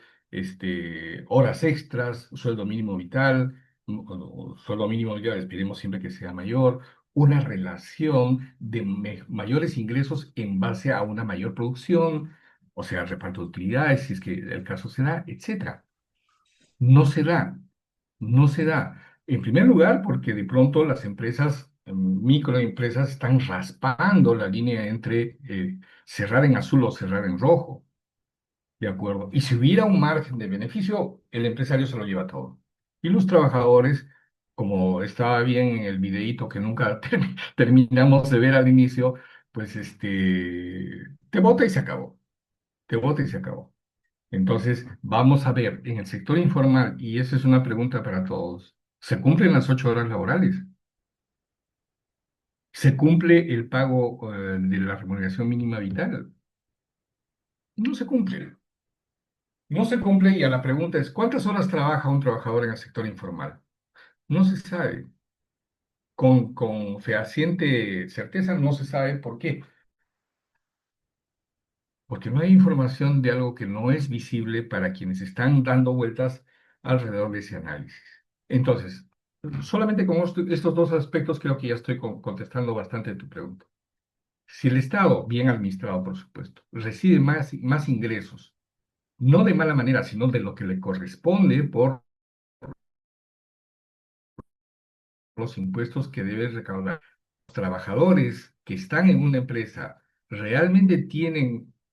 horas extras, sueldo mínimo vital, sueldo mínimo vital, esperemos siempre que sea mayor, una relación de mayores ingresos en base a una mayor producción, o sea, reparto de utilidades, si es que el caso se da, etcétera. No se da, no se da. En primer lugar, porque de pronto las empresas, microempresas, están raspando la línea entre cerrar en azul o cerrar en rojo, ¿de acuerdo? Y si hubiera un margen de beneficio, el empresario se lo lleva todo. Y los trabajadores, como estaba bien en el videíto que nunca terminamos de ver al inicio, pues te bota y se acabó, te bota y se acabó. Entonces, vamos a ver, en el sector informal, y esa es una pregunta para todos, ¿se cumplen las 8 horas laborales? ¿Se cumple el pago de la remuneración mínima vital? No se cumple. No se cumple y a la pregunta es, ¿cuántas horas trabaja un trabajador en el sector informal? No se sabe. Con fehaciente certeza no se sabe por qué. Porque no hay información de algo que no es visible para quienes están dando vueltas alrededor de ese análisis. Entonces, solamente con estos dos aspectos creo que ya estoy contestando bastante tu pregunta. Si el Estado, bien administrado por supuesto, recibe más ingresos, no de mala manera, sino de lo que le corresponde por los impuestos que debe recaudar, trabajadores que están en una empresa realmente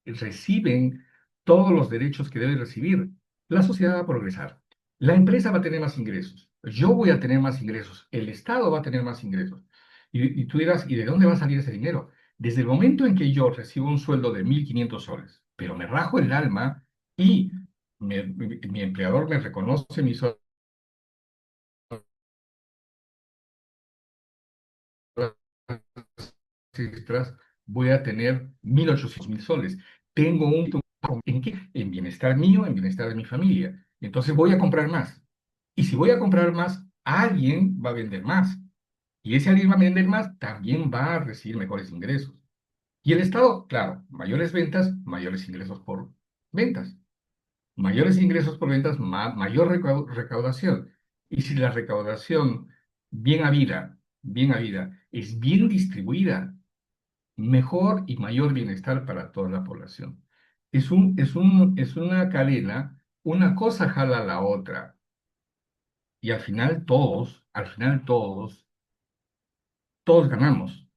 reciben todos los derechos que deben recibir, la sociedad va a progresar. La empresa va a tener más ingresos, yo voy a tener más ingresos, el Estado va a tener más ingresos. Y tú dirás, ¿y de dónde va a salir ese dinero? Desde el momento en que yo recibo un sueldo de 1.500 soles, pero me rajo el alma y mi empleador me reconoce mi sueldo extras, voy a tener 1.800.000 soles. Tengo ¿en qué? En bienestar mío, en bienestar de mi familia. Entonces voy a comprar más. Y si voy a comprar más, alguien va a vender más. Y ese alguien va a vender más, también va a recibir mejores ingresos. Y el Estado, claro, mayores ventas, mayores ingresos por ventas. Mayores ingresos por ventas, mayor recaudación. Y si la recaudación bien habida, es bien distribuida, mejor y mayor bienestar para toda la población. Es una cadena, una cosa jala a la otra, y todos ganamos.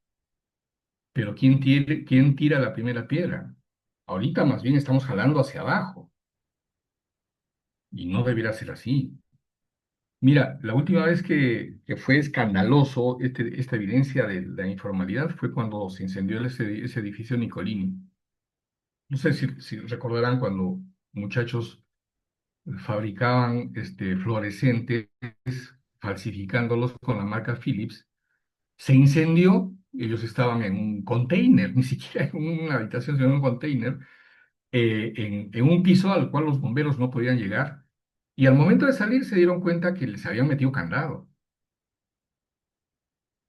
Pero quién tira la primera piedra? Ahorita más bien estamos jalando hacia abajo, y no debería ser así. Mira, la última vez que fue escandaloso esta evidencia de la informalidad fue cuando se incendió ese edificio Nicolini. No sé si recordarán cuando muchachos fabricaban fluorescentes falsificándolos con la marca Philips. Se incendió, ellos estaban en un container, ni siquiera en una habitación, sino en un container, en un piso al cual los bomberos no podían llegar. Y al momento de salir se dieron cuenta que les habían metido candado.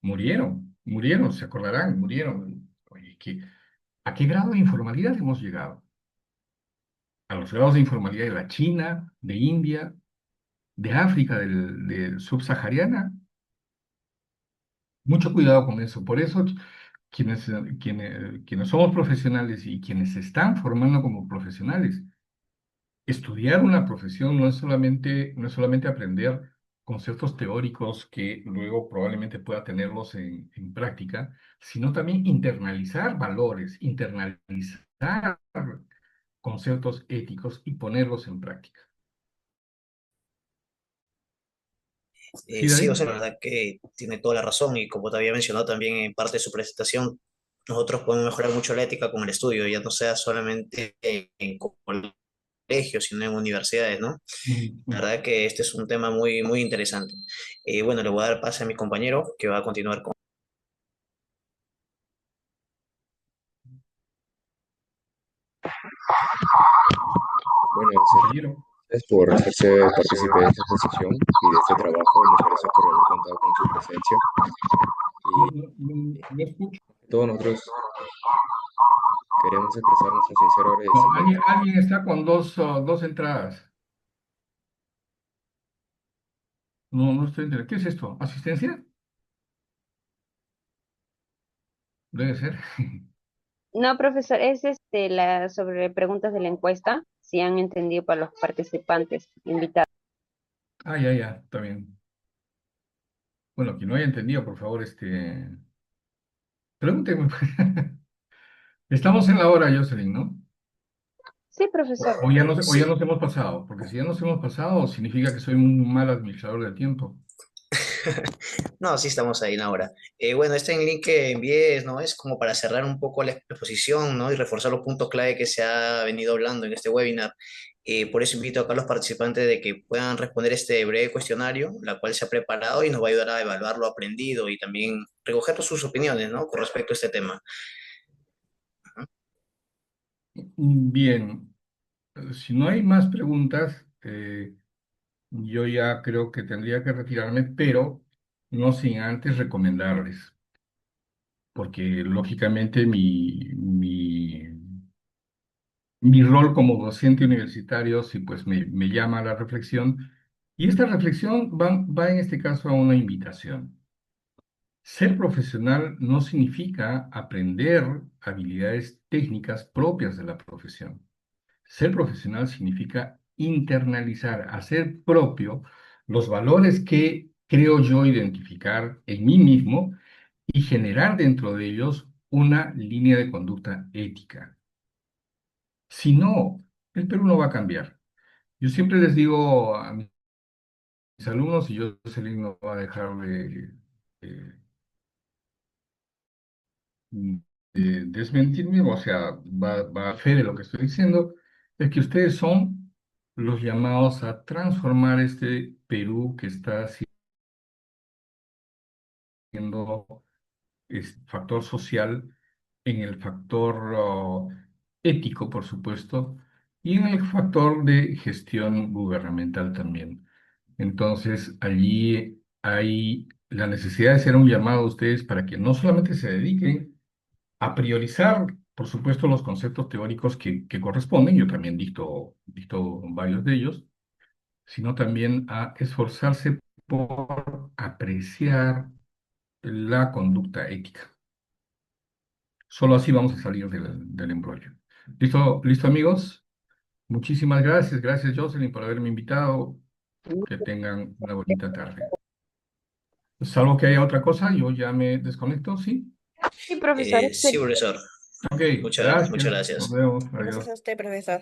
Murieron, se acordarán, murieron. Oye, ¿a qué grado de informalidad hemos llegado? A los grados de informalidad de la China, de India, de África, del subsahariana. Mucho cuidado con eso. Por eso, quienes somos profesionales y quienes se están formando como profesionales, estudiar una profesión no es solamente aprender conceptos teóricos que luego probablemente pueda tenerlos en práctica, sino también internalizar valores, internalizar conceptos éticos y ponerlos en práctica. ¿Sí, Sí, o David? sea, la verdad que tiene toda la razón y como te había mencionado también en parte de su presentación, nosotros podemos mejorar mucho la ética con el estudio, ya no sea solamente en colegios, sino en universidades, ¿no? La Ujú. verdad que este es un tema muy, muy interesante. Bueno, le voy a dar pase a mi compañero que va a continuar con... Bueno, en serio, Compañero, gracias por hacerse partícipe de esta exposición y de este trabajo. Muchas gracias por haber contado con su presencia. no escucho. Y todos nosotros queremos expresar nuestro sincero No, agradecimiento. alguien está con dos entradas. No estoy entendiendo. ¿Qué es esto? ¿Asistencia? Debe ser. No, profesor, es sobre preguntas de la encuesta, si han entendido para los participantes invitados. Ah, ya, está bien. Bueno, quien no haya entendido, por favor, pregúnteme. Estamos en la hora, Jocelyn, ¿no? Sí, profesor. O ya Sí, nos hemos pasado, porque si ya nos hemos pasado, significa que soy un mal administrador del tiempo. no, sí estamos ahí ahora. Bueno, este link que envié, ¿no? Es como para cerrar un poco la exposición, ¿no? Y reforzar los puntos clave que se ha venido hablando en este webinar. Por eso invito acá a los participantes de que puedan responder este breve cuestionario, la cual se ha preparado y nos va a ayudar a evaluar lo aprendido y también recoger sus opiniones, ¿no? Con respecto a este tema. Bien, si no hay más preguntas, yo ya creo que tendría que retirarme, pero no sin antes recomendarles, porque lógicamente mi rol como docente universitario sí pues me llama a la reflexión, y esta reflexión va en este caso a una invitación. Ser profesional no significa aprender habilidades técnicas propias de la profesión. Ser profesional significa internalizar, hacer propio los valores que creo yo identificar en mí mismo y generar dentro de ellos una línea de conducta ética. Si no, el Perú no va a cambiar. Yo siempre les digo a mis alumnos, y yo no va a dejar de- de desmentirme, o sea, va a fe de lo que estoy diciendo, es que ustedes son los llamados a transformar este Perú que está siendo factor social en el factor ético, por supuesto, y en el factor de gestión gubernamental también. Entonces, allí hay la necesidad de hacer un llamado a ustedes para que no solamente se dediquen a priorizar, por supuesto, los conceptos teóricos que corresponden, yo también dicto varios de ellos, sino también a esforzarse por apreciar la conducta ética. Solo así vamos a salir del embrollo. ¿Listo, listo, amigos? Muchísimas gracias. Gracias, Jocelyn, por haberme invitado. Que tengan una bonita tarde. Salvo que haya otra cosa, yo ya me desconecto, ¿sí? Sí, profesor, Sí, profesor. Ok, Muchas gracias. Nos gracias. vemos. Gracias Adiós. a usted, profesor.